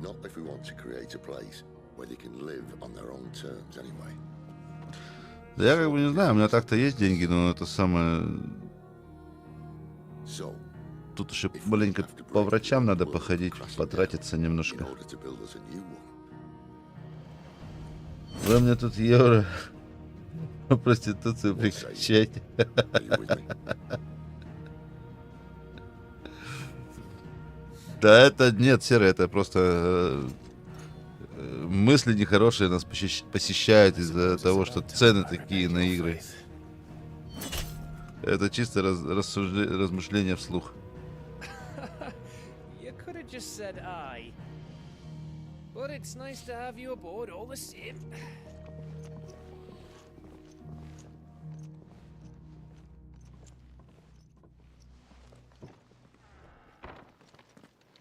Not if we want to create a place where they can live on their own terms anyway. Да я как бы не знаю, у меня так-то есть деньги, но это самое... Тут еще маленько по врачам надо походить, потратиться немножко. Вы мне тут евро проституцию прекращайте. Да это нет, Серый, это просто мысли нехорошие нас посещают из-за того, что цены такие на игры. Это чисто размышление вслух.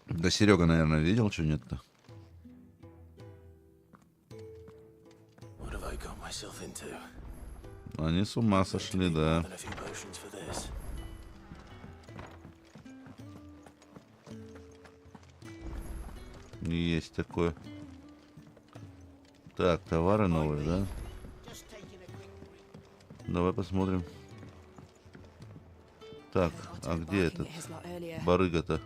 Да Серега, наверное, видел, что нет-то. Они с ума сошли, да. Есть такое. Так, товары новые, да? Давай посмотрим. Так, а где этот барыга-то?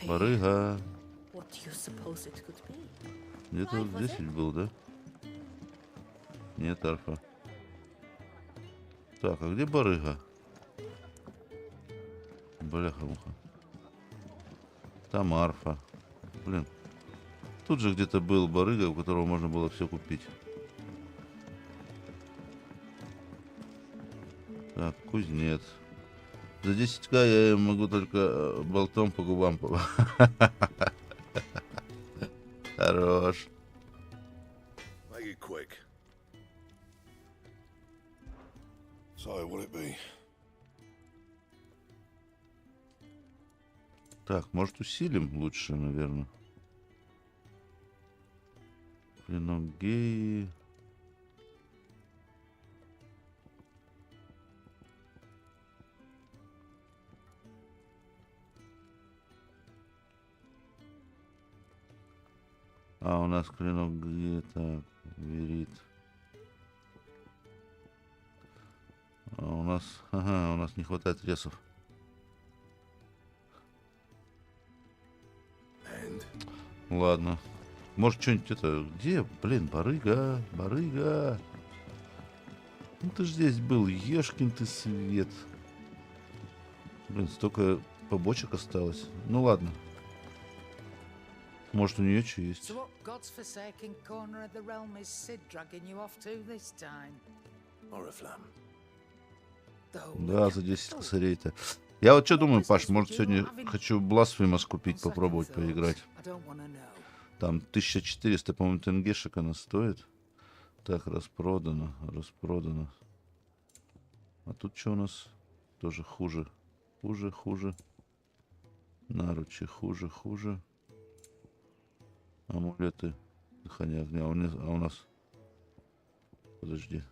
Барыга. Где-то вот здесь ведь был, да? Нет, арфа. Так, а где барыга? Бляха-муха. Там арфа. Блин. Тут же где-то был барыга, у которого можно было все купить. Так, кузнец. За 10к я могу только болтом по губам. Хорош. Так, может усилим лучше, наверное. Клинок геи. А у нас клинок геи, так, верит. А у нас, ага, у нас не хватает ресов. Ладно. Может, что-нибудь это... Где? Блин, барыга. Барыга. Ну ты ж здесь был. Ешкин ты свет. Блин, столько побочек осталось. Ну ладно. Может, у нее что есть. Да, за 10 косарей-то. Я вот что думаю, Паш, может, сегодня хочу Blasphemous скупить, попробовать поиграть. Там 1400, по-моему, тенгешек она стоит. Так, распродано, распродано. А тут что у нас? Тоже хуже. Хуже, хуже. Наручи, хуже, хуже. Амулеты. Дыхание огня. А у нас... Подожди.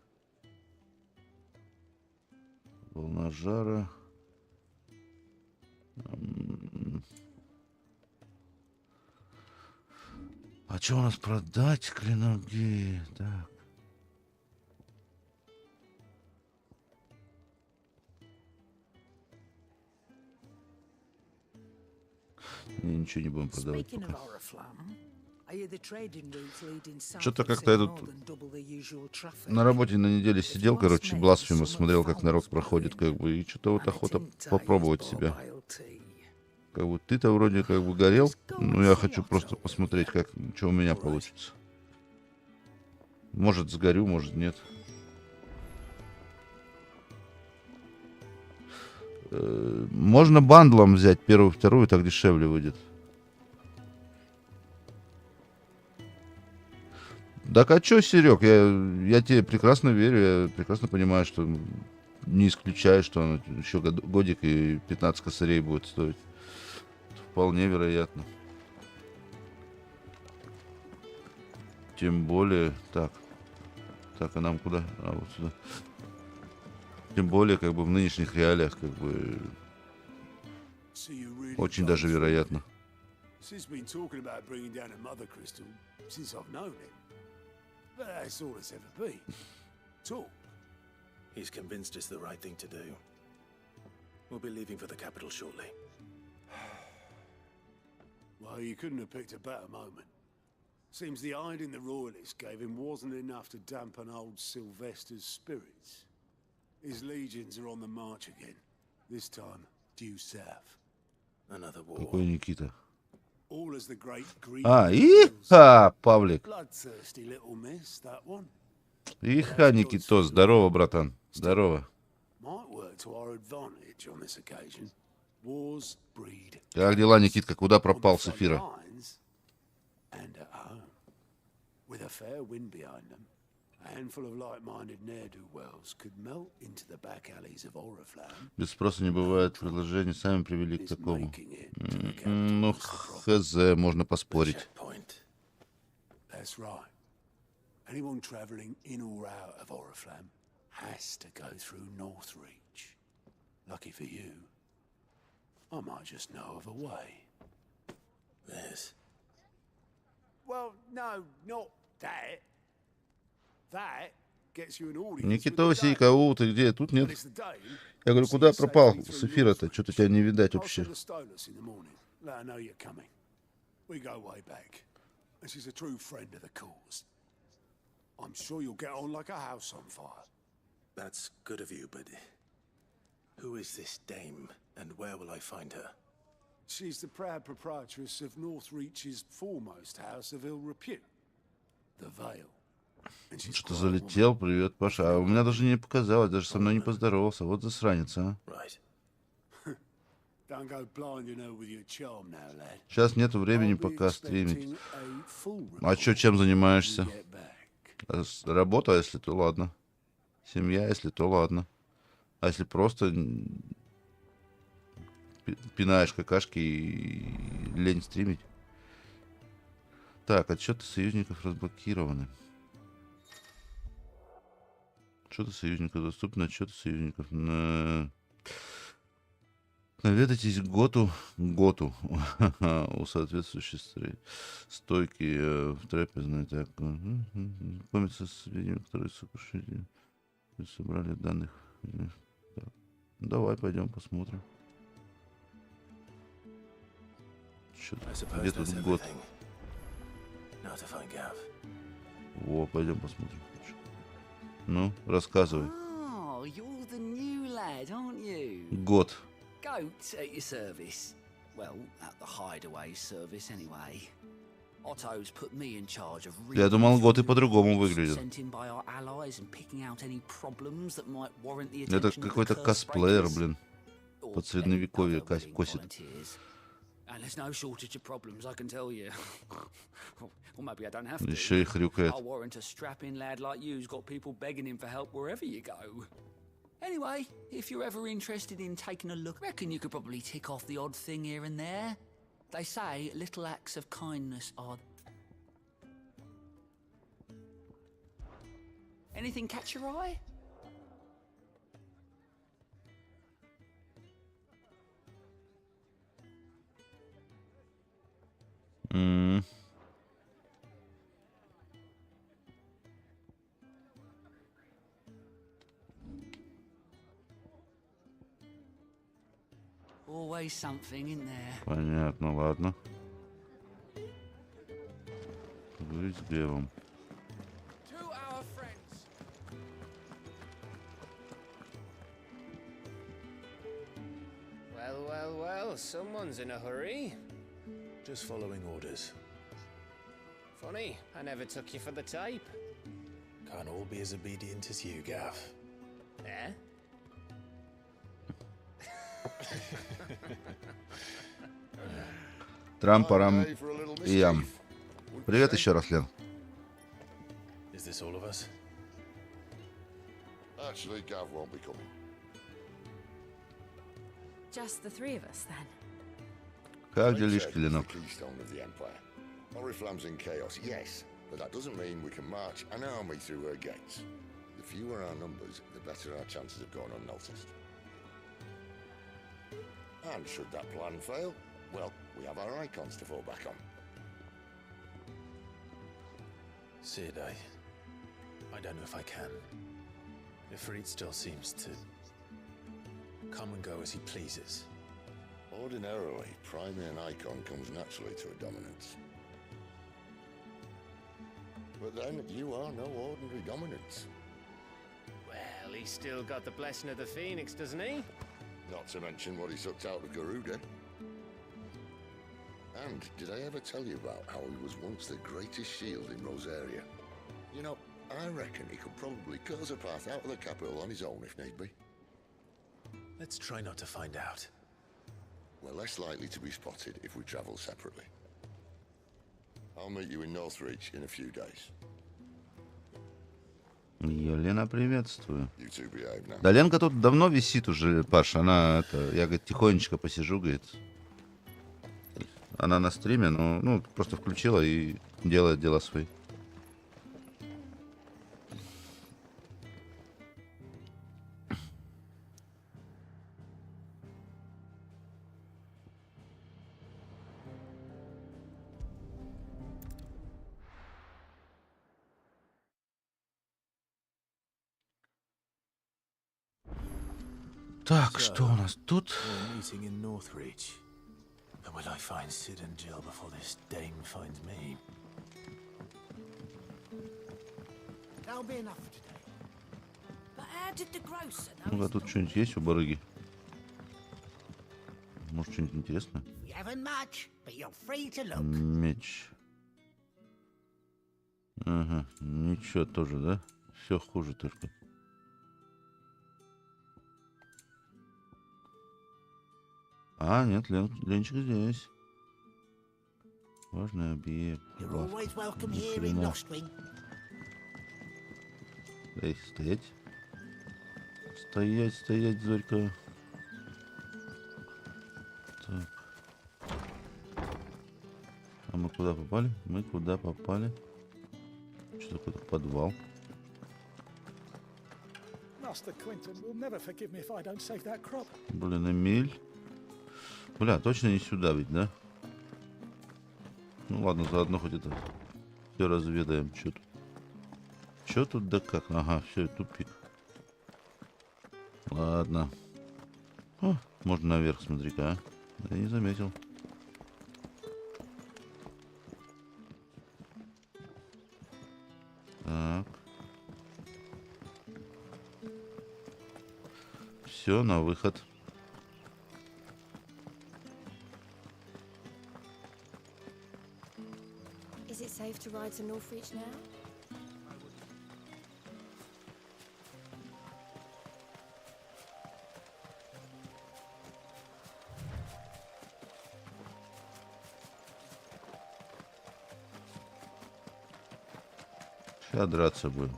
Волна жара. А что у нас продать? Клинок геи. Так. Не, ничего не будем продавать пока. Что-то как-то я тут на работе на неделе сидел, короче, Blasphemous, смотрел, как народ проходит, как бы, и что-то вот охота попробовать себя. Как бы ты-то вроде как бы горел, но я хочу просто посмотреть, как, что у меня получится. Может, сгорю, может, нет. Можно бандлом взять первую, вторую, так дешевле выйдет. Так а чё, Серег, я тебе прекрасно верю, я прекрасно понимаю, что не исключаю, что он еще годик и 15 косарей будет стоить. Вполне вероятно. Тем более... Так, а нам куда? А, вот сюда. Тем более, как бы в нынешних реалиях, как бы... Очень даже вероятно. But that's all it's ever been. Talk. He's convinced it's the right thing to do. We'll be leaving for the capital shortly. Well, you couldn't have picked a better moment. Seems the hiding the royalists gave him wasn't enough to dampen old Sylvester's spirits. His legions are on the march again. This time, due south. Another war. Какой Никита? All as the great Greek. Павлик. Bloodthirsty little miss, that one. Иха, Никито, здорово, братан. Здорово. Might work to our advantage on this occasion. Wars breed. Как дела, Никитка? Куда пропал с эфира? And at home. With a fair wind behind them, a handful of like-minded ne'er-do-wells could melt into the back alleys of Oriflamme. Без спроса не бывает, предложения сами привели к такому. Ну, хз, можно поспорить. That's right. Anyone traveling in or out of Oriflamme has to go through Northreach. Lucky for you, I might just know of a way. This. Well, no, not that. That gets you an audience. Никитосий, кого ты где? Тут нет. Я говорю, куда пропал с эфира-то? Что-то тебя не видать вообще. I'm sure you'll get on like a house on fire. That's good of you, but who is this dame and where will I find her? She's the proud proprietress of Northreach's foremost house of ill repute, the Vale. Что залетел? Привет, Паша. А у меня даже не показалось, даже со мной не поздоровался. Вот засранец, а. Сейчас нету времени пока стримить. А что, чем занимаешься? Работа, если то ладно. Семья, если то ладно. А если просто пинаешь какашки и лень стримить? Так, отчеты союзников разблокированы. Отчеты союзников доступны, отчеты союзников. Наведайтесь к Готу у соответствующей стойки в трапезной. Так, помнится с сведениями, которые собрали данных. Так, давай пойдем посмотрим. Где тут Гот? О, пойдем посмотрим. Ну, рассказывай. Год. Goat at your service. Well, at the hideaway service anyway. Otto's put me in charge of Я думал, готы по-другому выглядят. Это какой-то косплеер, блин. Под средневековье косит. Еще и хрюкает. Anyway, if you're ever interested in taking a look, I reckon you could probably tick off the odd thing here and there. They say little acts of kindness are... Anything catch your eye? Понятно, ладно. Поговорить с Гевом. Well, someone's in a hurry. Just following orders. Funny, I never took you for the type. Can't all be as obedient as you, Gav. Eh? Трам-парам и ям. Привет еще раз, Лен. Is this all of us? Actually, Gav won't be coming. Just the three of us, then. Как делишки, Ленок? Keystone of the Empire. Oriflamme's in chaos, yes, but that doesn't mean we can march an army through her gates. The fewer our numbers, the better our chances of going unnoticed. And should that plan fail, well, we have our icons to fall back on. Sid, I don't know if I can. Ifrit still seems to come and go as he pleases. Ordinarily, priming an icon comes naturally to a dominance. But then, you are no ordinary dominance. Well, he's still got the blessing of the Phoenix, doesn't he? Not to mention what he sucked out of Garuda. And did I ever tell you about how he was once the greatest shield in Rosaria? You know, I reckon he could probably cause a path out of the capital on his own if need be. Let's try not to find out. We're less likely to be spotted if we travel separately. I'll meet you in Northreach in a few days. Лена, приветствую. You two behave now. Да Ленка тут давно висит уже, Паш. Она, я, говорит, тихонечко посижу, говорит. Она на стриме, но, ну, просто включила и делает дела свои. Так, что у нас тут? Meeting in Northreach. And will I find Sid and Jill before this dame finds me? That'll be enough for today. But how did the grocer know? Ну-ка, тут что-нибудь есть у барыги? Может, что-нибудь интересное? We haven't much, but you're free to look. Меч. Ага, ничего тоже, да? Все хуже только. А, нет, Ленчик здесь. Важный объект. Эй, стоять. Стоять, стоять, Зорька. Так. А мы куда попали? Мы куда попали? Что такое подвал? Блин, Эмиль. Бля, точно не сюда ведь, да? Ну ладно, заодно хоть это все разведаем. Что тут? Что тут да как? Ага, все, тупик. Ладно. О, можно наверх, смотри-ка, а. Я не заметил. Так. Все, на выход. Is it safe to ride to Northreach now? Сейчас драться будем.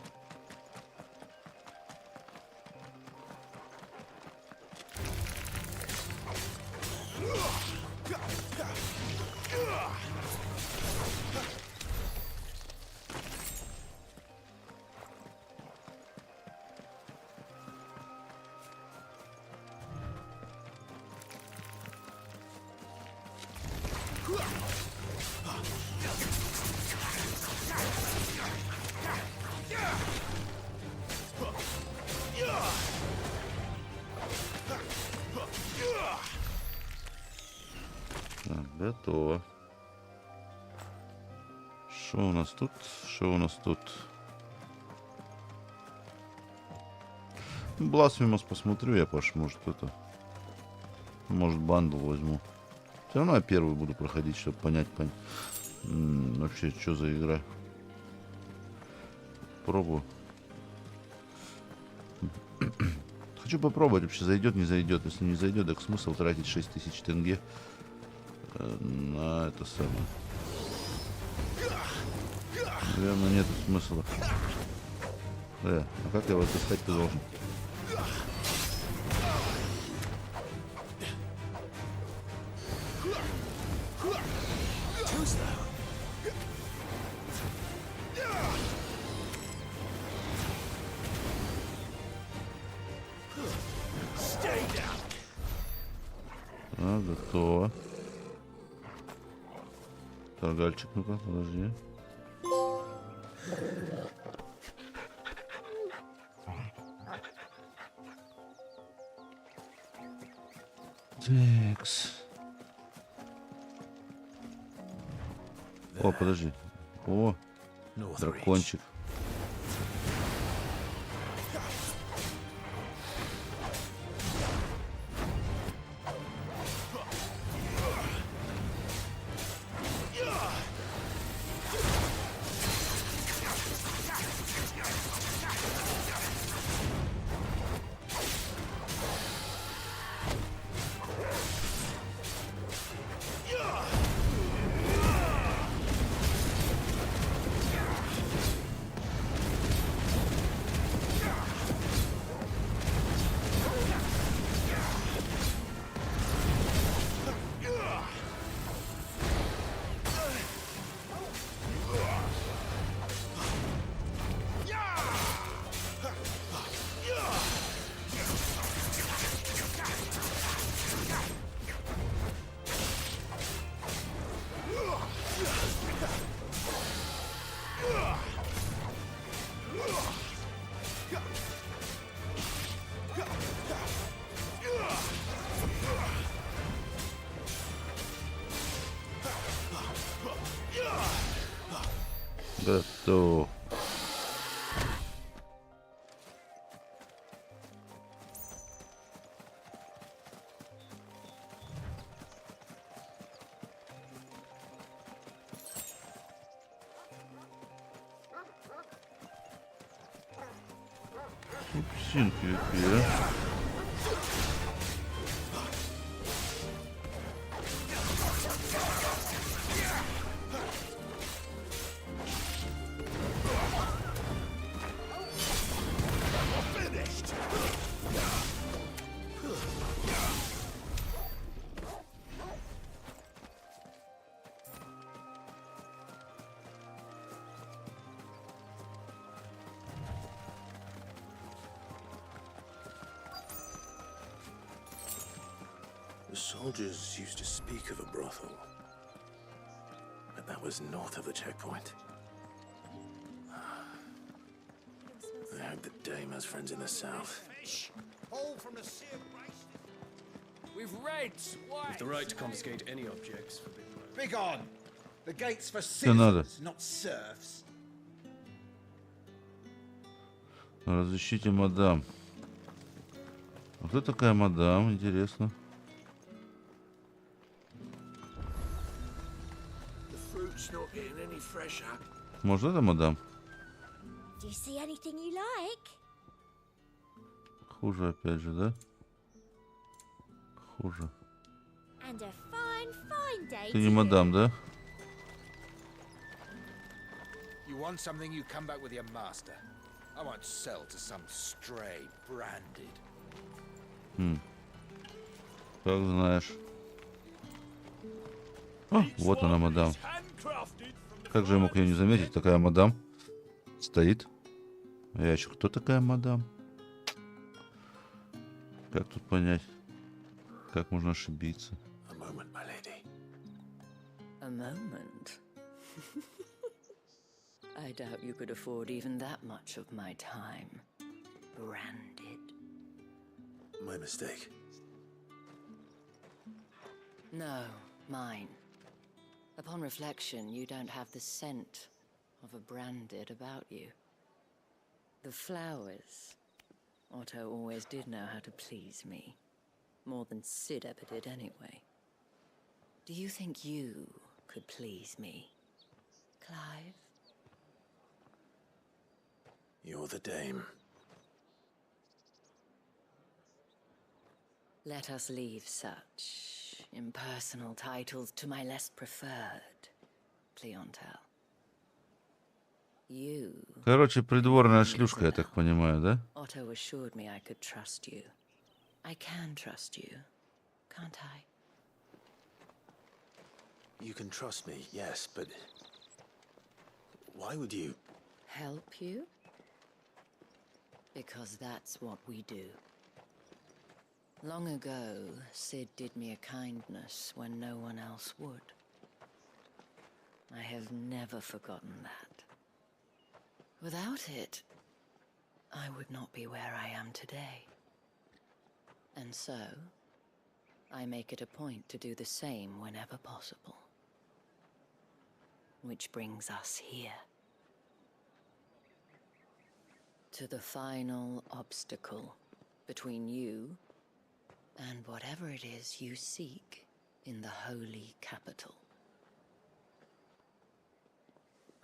Так, готово. Что у нас тут? Что у нас тут? Blasphemous посмотрю я, Паш, может это... Может бандл возьму. Все равно я первый буду проходить, чтобы понять вообще, что за игра. Пробую. Хочу попробовать, вообще зайдет, не зайдет. Если не зайдет, так смысл тратить 6000 тенге на это самое. Наверное, нет смысла. А как я его достать-то должен? Готово. Торгальчик, ну-ка, подожди. Текс. О, подожди. О, дракончик. Готово. Синки какие, а? The soldiers used to speak of a brothel, but that was north of the checkpoint. I hope that Dame has friends in the south. With reds, With the right to confiscate any objects. Begone! The gates for надо. citizens, not serfs. Разыщите мадам. А кто такая мадам? Интересно. The fruit's not getting any fresher. Может, это мадам? Do you see anything you like? Хуже опять же, да? Хуже. And a fine day. Ты не мадам, да? You want something, you come back with your master. I won't sell to some stray branded. Как знаешь. О, вот она, мадам. Как же я мог ее не заметить? Такая мадам стоит. А я еще кто такая мадам? Как тут понять? Как можно ошибиться? A moment, my lady. A moment? I doubt you could afford even that much of my time. Branded. My mistake. No, mine. Upon reflection, you don't have the scent of a branded about you. The flowers. Otto always did know how to please me. More than Sid ever did anyway. Do you think you could please me, Clive? You're the dame. Let us leave such impersonal titles to my less preferred clientele. You... Короче, придворная шлюшка, я так понимаю, да? Otto assured me I could trust you. I can trust you, can't I? You can trust me, yes, but... why would you... Help you? Because that's what we do. Long ago, Sid did me a kindness when no one else would. I have never forgotten that. Without it, I would not be where I am today. And so, I make it a point to do the same whenever possible. Which brings us here. To the final obstacle between you and whatever it is you seek in the holy capital.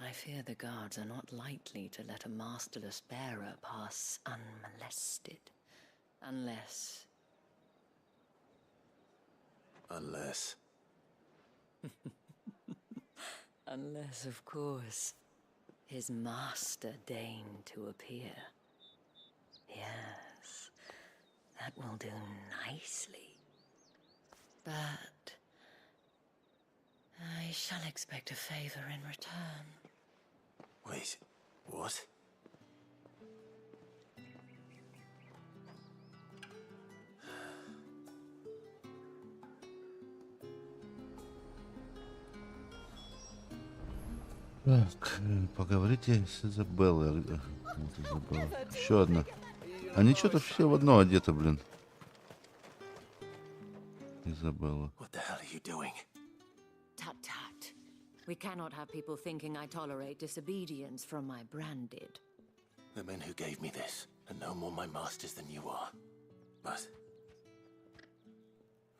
I fear the guards are not likely to let a masterless bearer pass unmolested. Unless... Unless... Unless, of course, his master deigned to appear. Yes, that will do nicely. But I shall expect a favor in return. Wait, what? Так, поговорите с Изабеллой. Вот Изабелла. Еще одна. Они что-то все в одно одеты, блин. Изабелла. What the hell are you doing? Tut tut. We cannot have people thinking I tolerate disobedience from my branded. The men who gave me this are no more my masters than you are. But...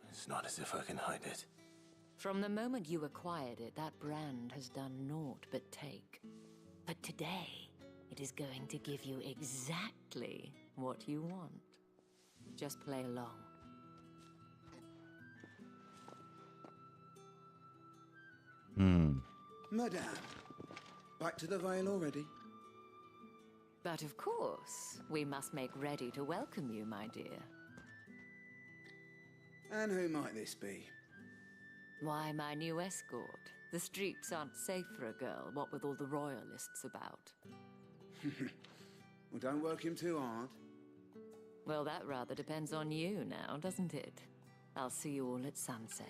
it's not as if I can hide it. From the moment you acquired it, that brand has done naught but take. But today, it is going to give you exactly what you want. Just play along. Madame, back to the Vale already? But of course, we must make ready to welcome you, my dear. And who might this be? Why, my new escort. The streets aren't safe for a girl, what with all the royalists about. Well, don't work him too hard. Well, that rather depends on you now, doesn't it? I'll see you all at sunset.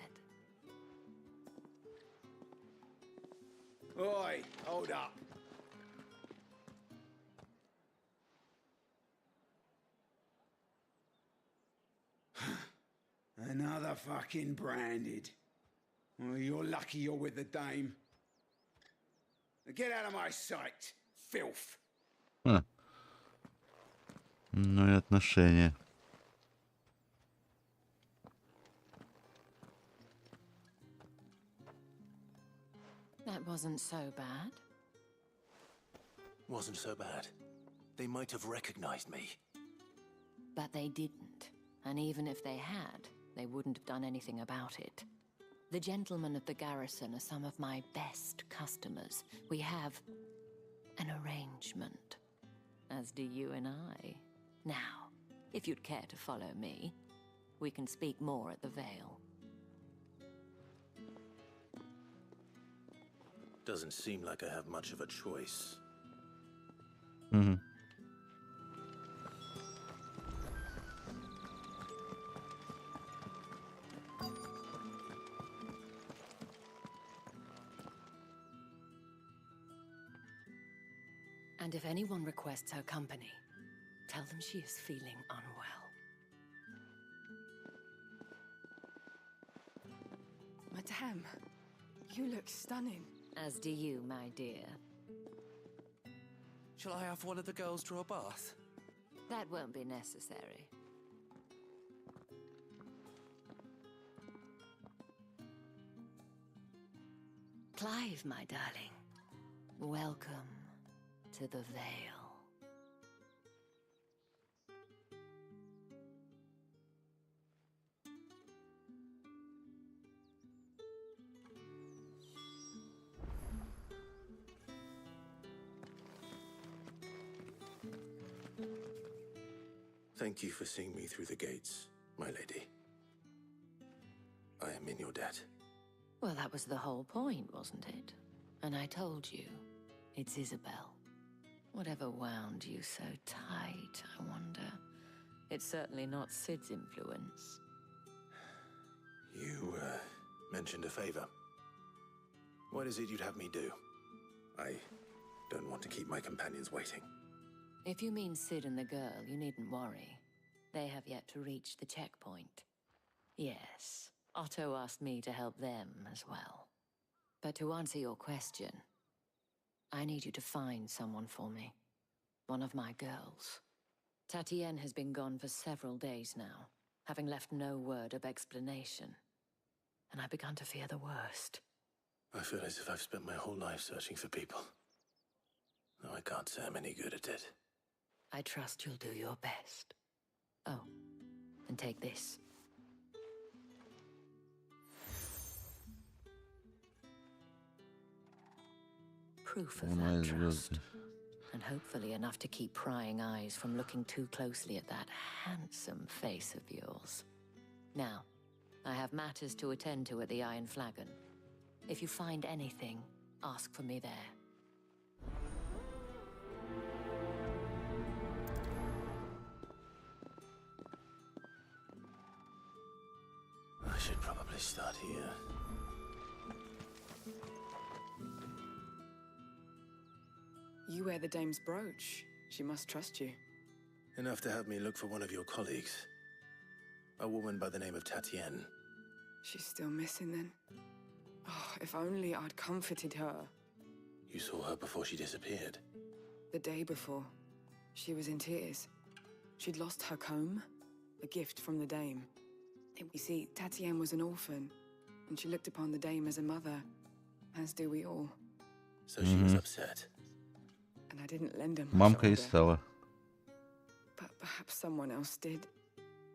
Oi, hold up. Another fucking branded. Well, you're lucky you're with the dame. Get out of my sight, filth. Ну и отношения. That wasn't so bad. Wasn't so bad. They might have recognized me. But they didn't. And even if they had, they wouldn't have done anything about it. The gentlemen of the garrison are some of my best customers. We have an arrangement, as do you and I. Now, if you'd care to follow me, we can speak more at the Vale. Doesn't seem like I have much of a choice. And if anyone requests her company, tell them she is feeling unwell. Madame, you look stunning. As do you, my dear. Shall I have one of the girls draw a bath? That won't be necessary. Clive, my darling. Welcome to the Vale. Thank you for seeing me through the gates, my lady. I am in your debt. Well, that was the whole point, wasn't it? And I told you, it's Isabel. Whatever wound you so tight, I wonder. It's certainly not Sid's influence. You, mentioned a favor. What is it you'd have me do? I don't want to keep my companions waiting. If you mean Sid and the girl, you needn't worry. They have yet to reach the checkpoint. Yes, Otto asked me to help them as well. But to answer your question, I need you to find someone for me. One of my girls. Tatienne has been gone for several days now, having left no word of explanation. And I've begun to fear the worst. I feel as if I've spent my whole life searching for people. Though I can't say I'm any good at it. I trust you'll do your best. Oh, and take this. Proof of that trust. And hopefully enough to keep prying eyes from looking too closely at that handsome face of yours. Now, I have matters to attend to at the Iron Flagon. If you find anything, ask for me there. I should probably start here. You wear the dame's brooch. She must trust you. Enough to have me look for one of your colleagues. A woman by the name of Tatienne. She's still missing then. Oh, if only I'd comforted her. You saw her before she disappeared. The day before, she was in tears. She'd lost her comb, a gift from the dame. You see, Tatienne was an orphan, and she looked upon the dame as a mother, as do we all. So she was upset. And I didn't lend her much Мамка и order. стала. But perhaps someone else did.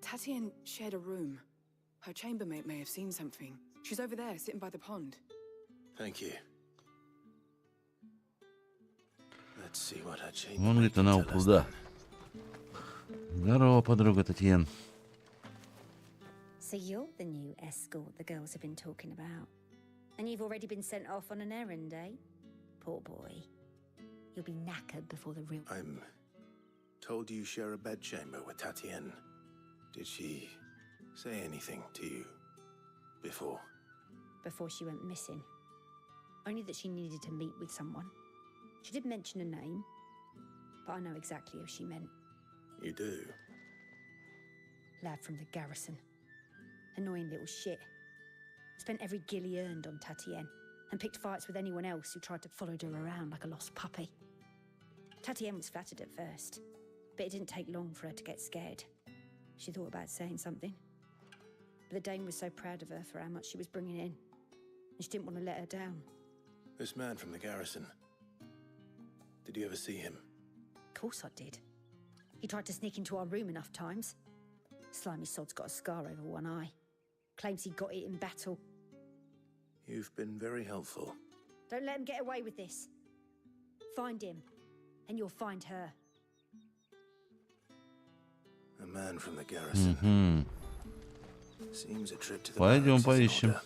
Tatienne shared a room. Her chambermaid may have seen something. She's over there, sitting by the pond. Thank you. Let's see what her chambermaid Он говорит, она у пруда. Здорово, подруга Татьяна. So you're the new escort the girls have been talking about. And you've already been sent off on an errand, eh? Poor boy. You'll be knackered before the real... I'm told you share a bedchamber with Tatienne. Did she say anything to you before? Before she went missing. Only that she needed to meet with someone. She did mention a name, but I know exactly who she meant. You do? Lad from the garrison. Annoying little shit. Spent every guil he earned on Tatienne, and picked fights with anyone else who tried to follow her around like a lost puppy. Tatienne was flattered at first, but it didn't take long for her to get scared. She thought about saying something. But the dame was so proud of her for how much she was bringing in, and she didn't want to let her down. This man from the garrison. Did you ever see him? Of course I did. He tried to sneak into our room enough times. Slimy sod's got a scar over one eye. Claims he got it in battle. You've been very helpful. Don't let him get away with this. Find him, and you'll find her. A man from the garrison. Угу. Seems a trip to the Пойдем barracks is in поищем.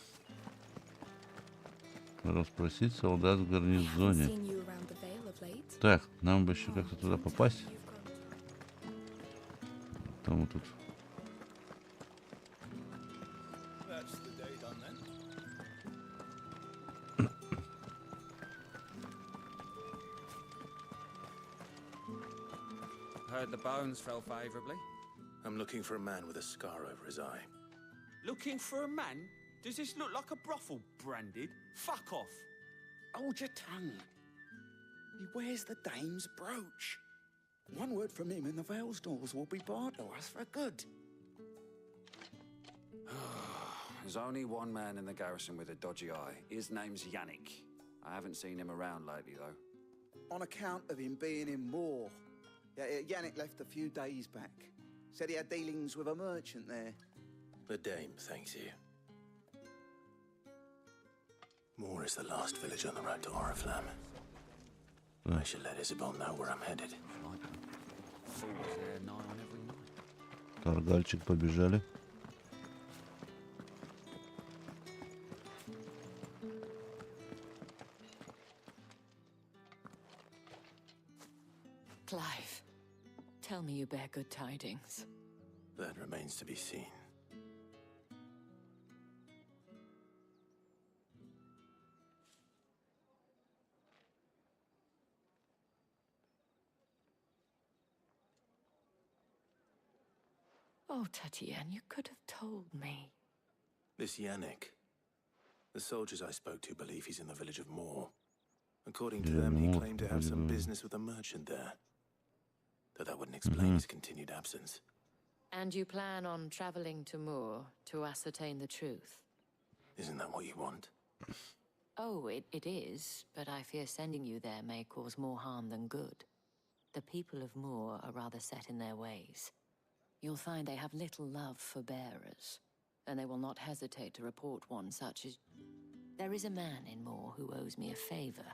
order. Расспросить солдат в гарнизоне. Так, нам бы еще как-то туда попасть. Там вот тут. Heard the bones fell favorably. I'm looking for a man with a scar over his eye. Looking for a man? Does this look like a brothel, Branded? Fuck off. Hold your tongue. He wears the dame's brooch. One word from him and the Vale's doors will be barred to us for good. There's only one man in the garrison with a dodgy eye. His name's Yannick. I haven't seen him around lately, though. On account of him being in war. Yeah, Yannick left a few days back. Said he had dealings with a merchant there. The dame thanks you. Moore is the last village on the road to Oriflamme. I should let Isabel know where I'm headed. Торгальчик, побежали. Clive, tell me you bear good tidings. That remains to be seen. Oh, Tatienne, you could have told me. This Yannick. The soldiers I spoke to believe he's in the village of Moore. According to them, he claimed to have some business with a merchant there. Though that wouldn't explain his continued absence. And you plan on traveling to Moore to ascertain the truth? Isn't that what you want? Oh, it is, but I fear sending you there may cause more harm than good. The people of Moore are rather set in their ways. You'll find they have little love for bearers, and they will not hesitate to report one such as... There is a man in Moore who owes me a favor.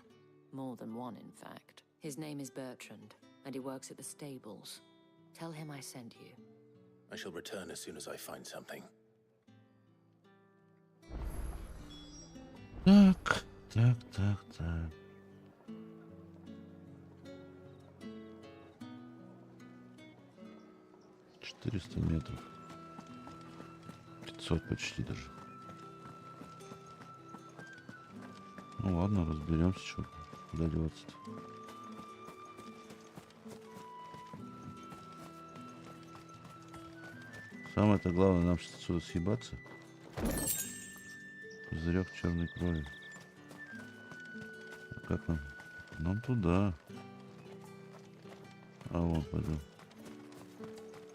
More than one, in fact. His name is Bertrand, and he works at the stables. Tell him I sent you. I shall return as soon as I find something. Так. 400 метров. 500 почти даже. Ну ладно, разберемся, что куда деваться-то. Самое-то главное нам сейчас отсюда съебаться. Пузырек черной крови. А как нам? Нам туда. А вон пойдем.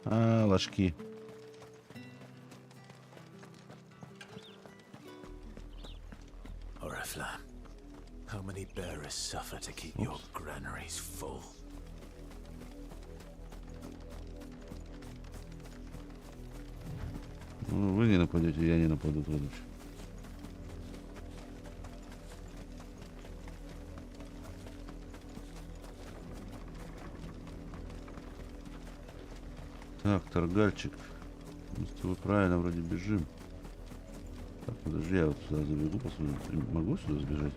А, ложки. Oriflamme, how many bearers suffer to keep your granaries full? Ну, вы не нападете, я не нападу тоже. Так, торгальчик. Мы с тобой правильно вроде бежим. Так, подожди, я вот сюда забегу, посмотрю. Могу сюда сбежать?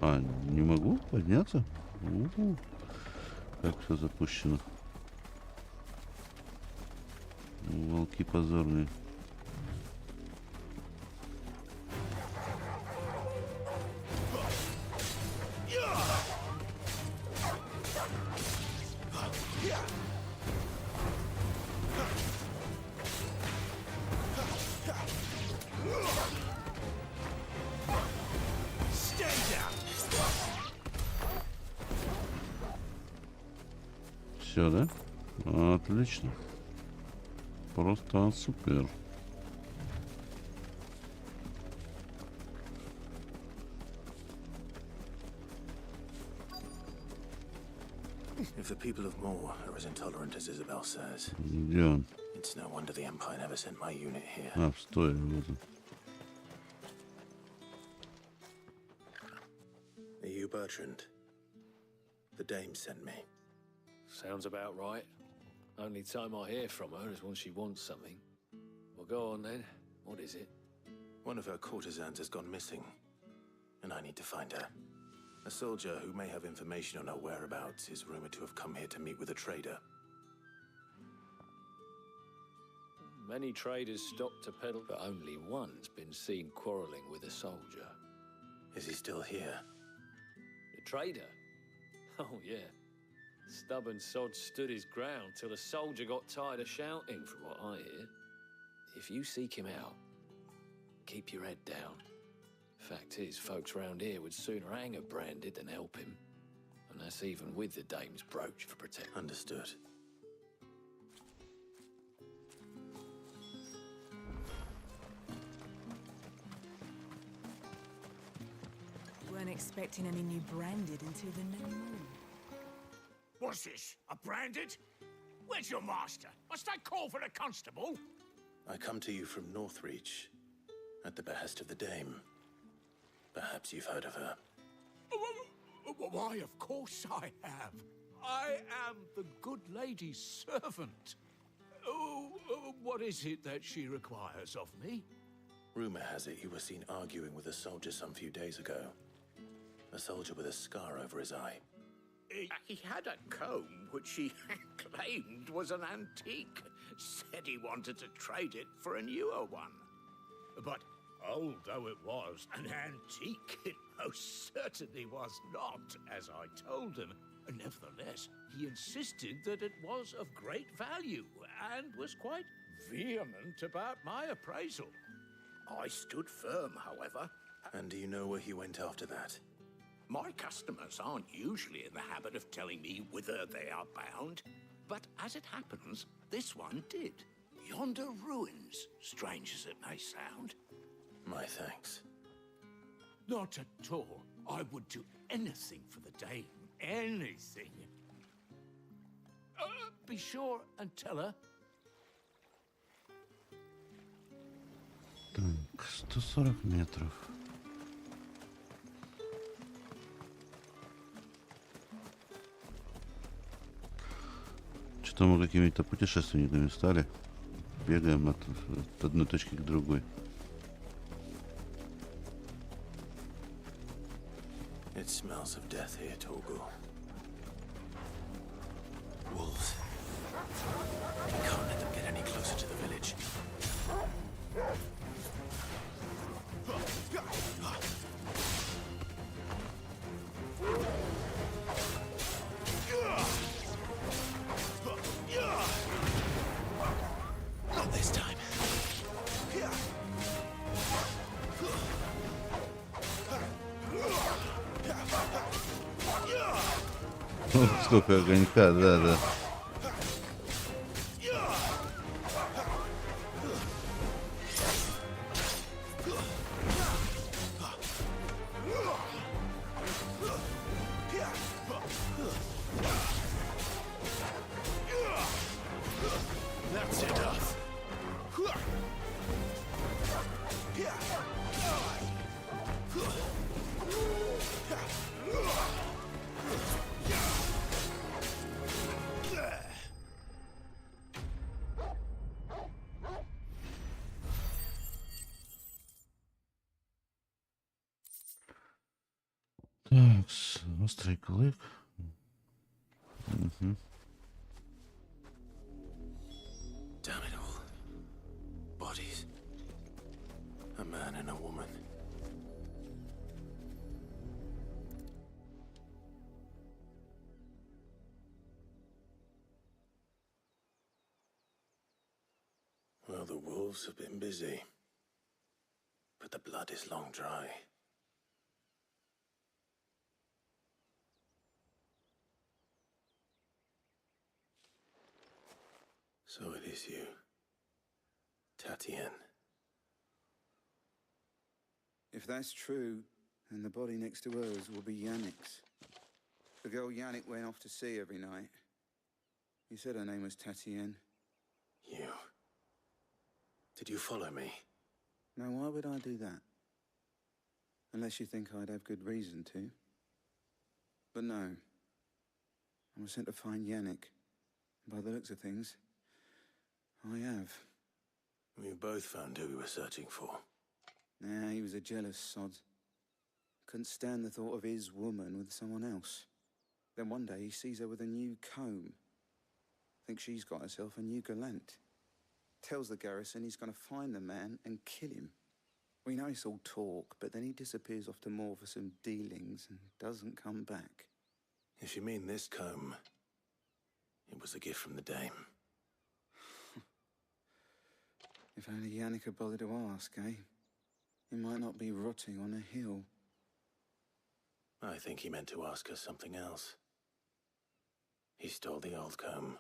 А, не могу подняться? У-у-у. Как все запущено. Волки позорные. Все, да? Отлично. Просто супер. If the people of Moore are as intolerant as Isabel says, Где он? it's no wonder the Empire never sent my unit here. А, стой, вот он. Are you Bertrand? The dame sent me. Sounds about right. Only time I hear from her is when she wants something. Well, go on then. What is it? One of her courtesans has gone missing, and I need to find her. A soldier who may have information on her whereabouts is rumored to have come here to meet with a trader. Many traders stop to peddle, but only one's been seen quarrelling with a soldier. Is he still here? The trader? Oh, yeah. Stubborn sod stood his ground till the soldier got tired of shouting, from what I hear. If you seek him out, keep your head down. Fact is, folks round here would sooner hang a branded than help him. And that's even with the dame's brooch for protection. Understood. Weren't expecting any new branded until the new moon. What's this? A branded? Where's your master? Must I call for a constable? I come to you from Northreach, at the behest of the dame. Perhaps you've heard of her. Why, of course I have. I am the good lady's servant. What is it that she requires of me? Rumor has it you were seen arguing with a soldier some few days ago. A soldier with a scar over his eye. He had a comb which he claimed was an antique. Said he wanted to trade it for a newer one. But old though it was, an antique it most certainly was not, as I told him. Nevertheless, he insisted that it was of great value and was quite vehement about my appraisal. I stood firm, however. And do you know where he went after that? My customers aren't usually in the habit of telling me whither they are bound, but as it happens, this one did. Yonder ruins, strange as it may sound. My thanks. Not at all. I would do anything for the dame. Anything. Be sure and tell her. Так, 140 метров. Что мы какими-то путешественниками стали. Бегаем от одной точки к другой. It smells of death here, Torgal. Wolves. We can't let them get any closer to the village. Not this time. Сколько огонька, да. That's enough. Так, острый клык. Угу. Damn it all. Bodies. A man and a woman. Well, the wolves have been busy. But the blood is long dry. So it is you, Tatienne. If that's true, then the body next to hers will be Yannick's. The girl Yannick went off to sea every night. You said her name was Tatienne. You. Did you follow me? Now, why would I do that? Unless you think I'd have good reason to. But no. I was sent to find Yannick. By the looks of things, I have. We both found who we were searching for. Nah, he was a jealous sod. Couldn't stand the thought of his woman with someone else. Then one day he sees her with a new comb. Thinks she's got herself a new gallant. Tells the garrison he's going to find the man and kill him. We know it's all talk, but then he disappears off to Moor for some dealings and doesn't come back. If you mean this comb, it was a gift from the dame. If only Yannick had bothered to ask, eh? He might not be rotting on a hill. I think he meant to ask us something else. He stole the old comb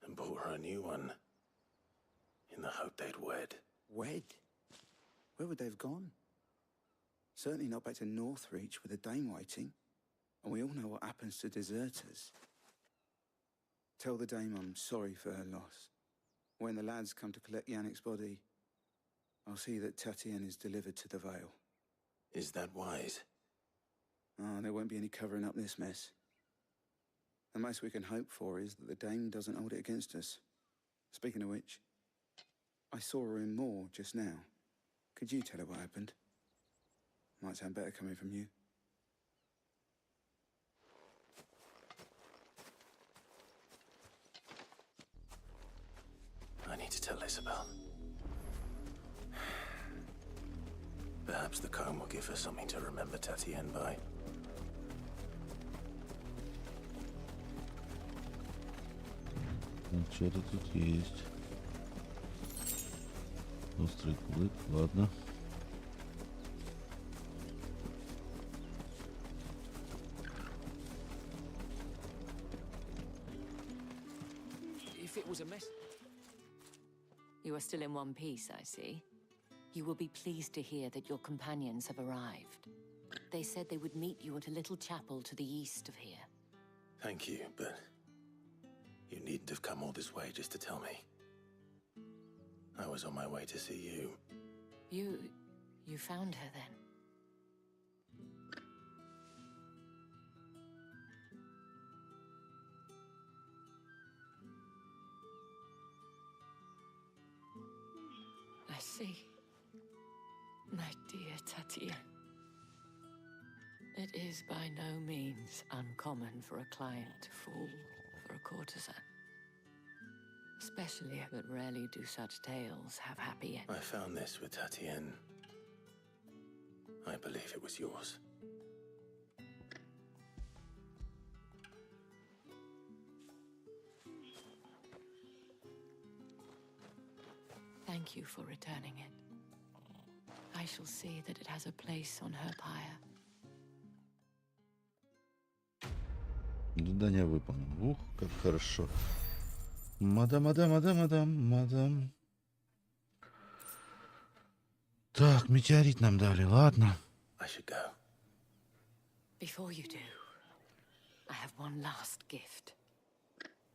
and bought her a new one in the hope they'd wed. Wed? Where would they have gone? Certainly not back to Northreach with a dame waiting. And we all know what happens to deserters. Tell the dame I'm sorry for her loss. When the lads come to collect Yannick's body, I'll see that Tatienne is delivered to the Vale. Is that wise? Ah, there won't be any covering up this mess. The most we can hope for is that the dame doesn't hold it against us. Speaking of which, I saw her in Moor just now. Could you tell her what happened? Might sound better coming from you. I need to tell Isabel. Perhaps the comb will give her something to remember Tatienne by. Ну, что-то тут есть. Острый клык, ладно. If it was a mess. You are still in one piece, I see. You will be pleased to hear that your companions have arrived. They said they would meet you at a little chapel to the east of here. Thank you, but you needn't have come all this way just to tell me. I was on my way to see you. You found her then? I see. My dear Tatienne. It is by no means uncommon for a client to fall for a courtesan. Especially that rarely do such tales have happy endings. I found this with Tatienne. I believe it was yours. Thank you for returning it. I shall see that it has a place on her pyre. Задание выполнено. Ух, как хорошо. Мадам. Так, метеорит нам дали, ладно. I should go. Before you do, I have one last gift.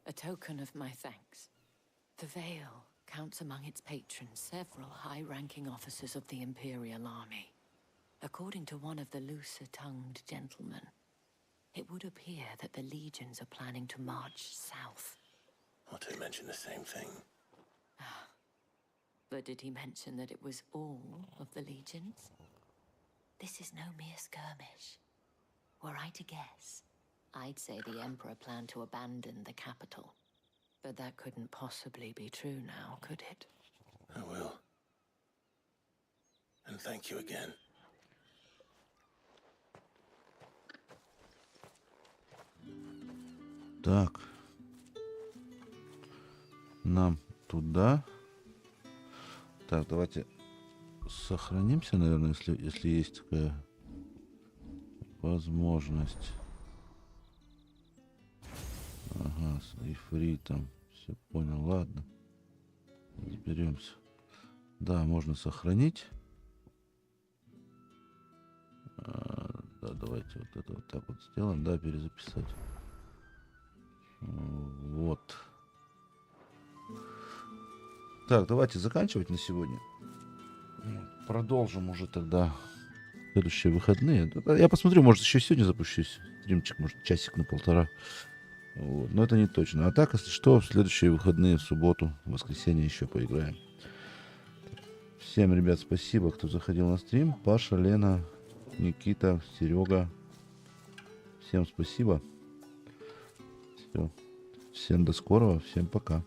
A token of my thanks. The Vale counts among its patrons several high-ranking officers of the Imperial Army. According to one of the looser-tongued gentlemen, it would appear that the legions are planning to march south. Not to mention the same thing. But did he mention that it was all of the legions? This is no mere skirmish. Were I to guess, I'd say the Emperor planned to abandon the capital. But that couldn't possibly be true now, could it? I will. And thank you again. Так. Нам туда. Так, давайте сохранимся, наверное, если есть такая возможность. Ага, с ифритом. Все понял, ладно. Разберемся. Да, можно сохранить. Да, давайте вот это вот так вот сделаем. Да, перезаписать. Вот. Так, давайте заканчивать на сегодня. Продолжим уже тогда следующие выходные. Я посмотрю, может, еще сегодня запущусь. Стримчик, может, часик на полтора. Вот. Но это не точно. А так, если что, в следующие выходные, в субботу, в воскресенье еще поиграем. Всем, ребят, спасибо, кто заходил на стрим. Паша, Лена, Никита, Серега. Всем спасибо. Все. Всем до скорого. Всем пока.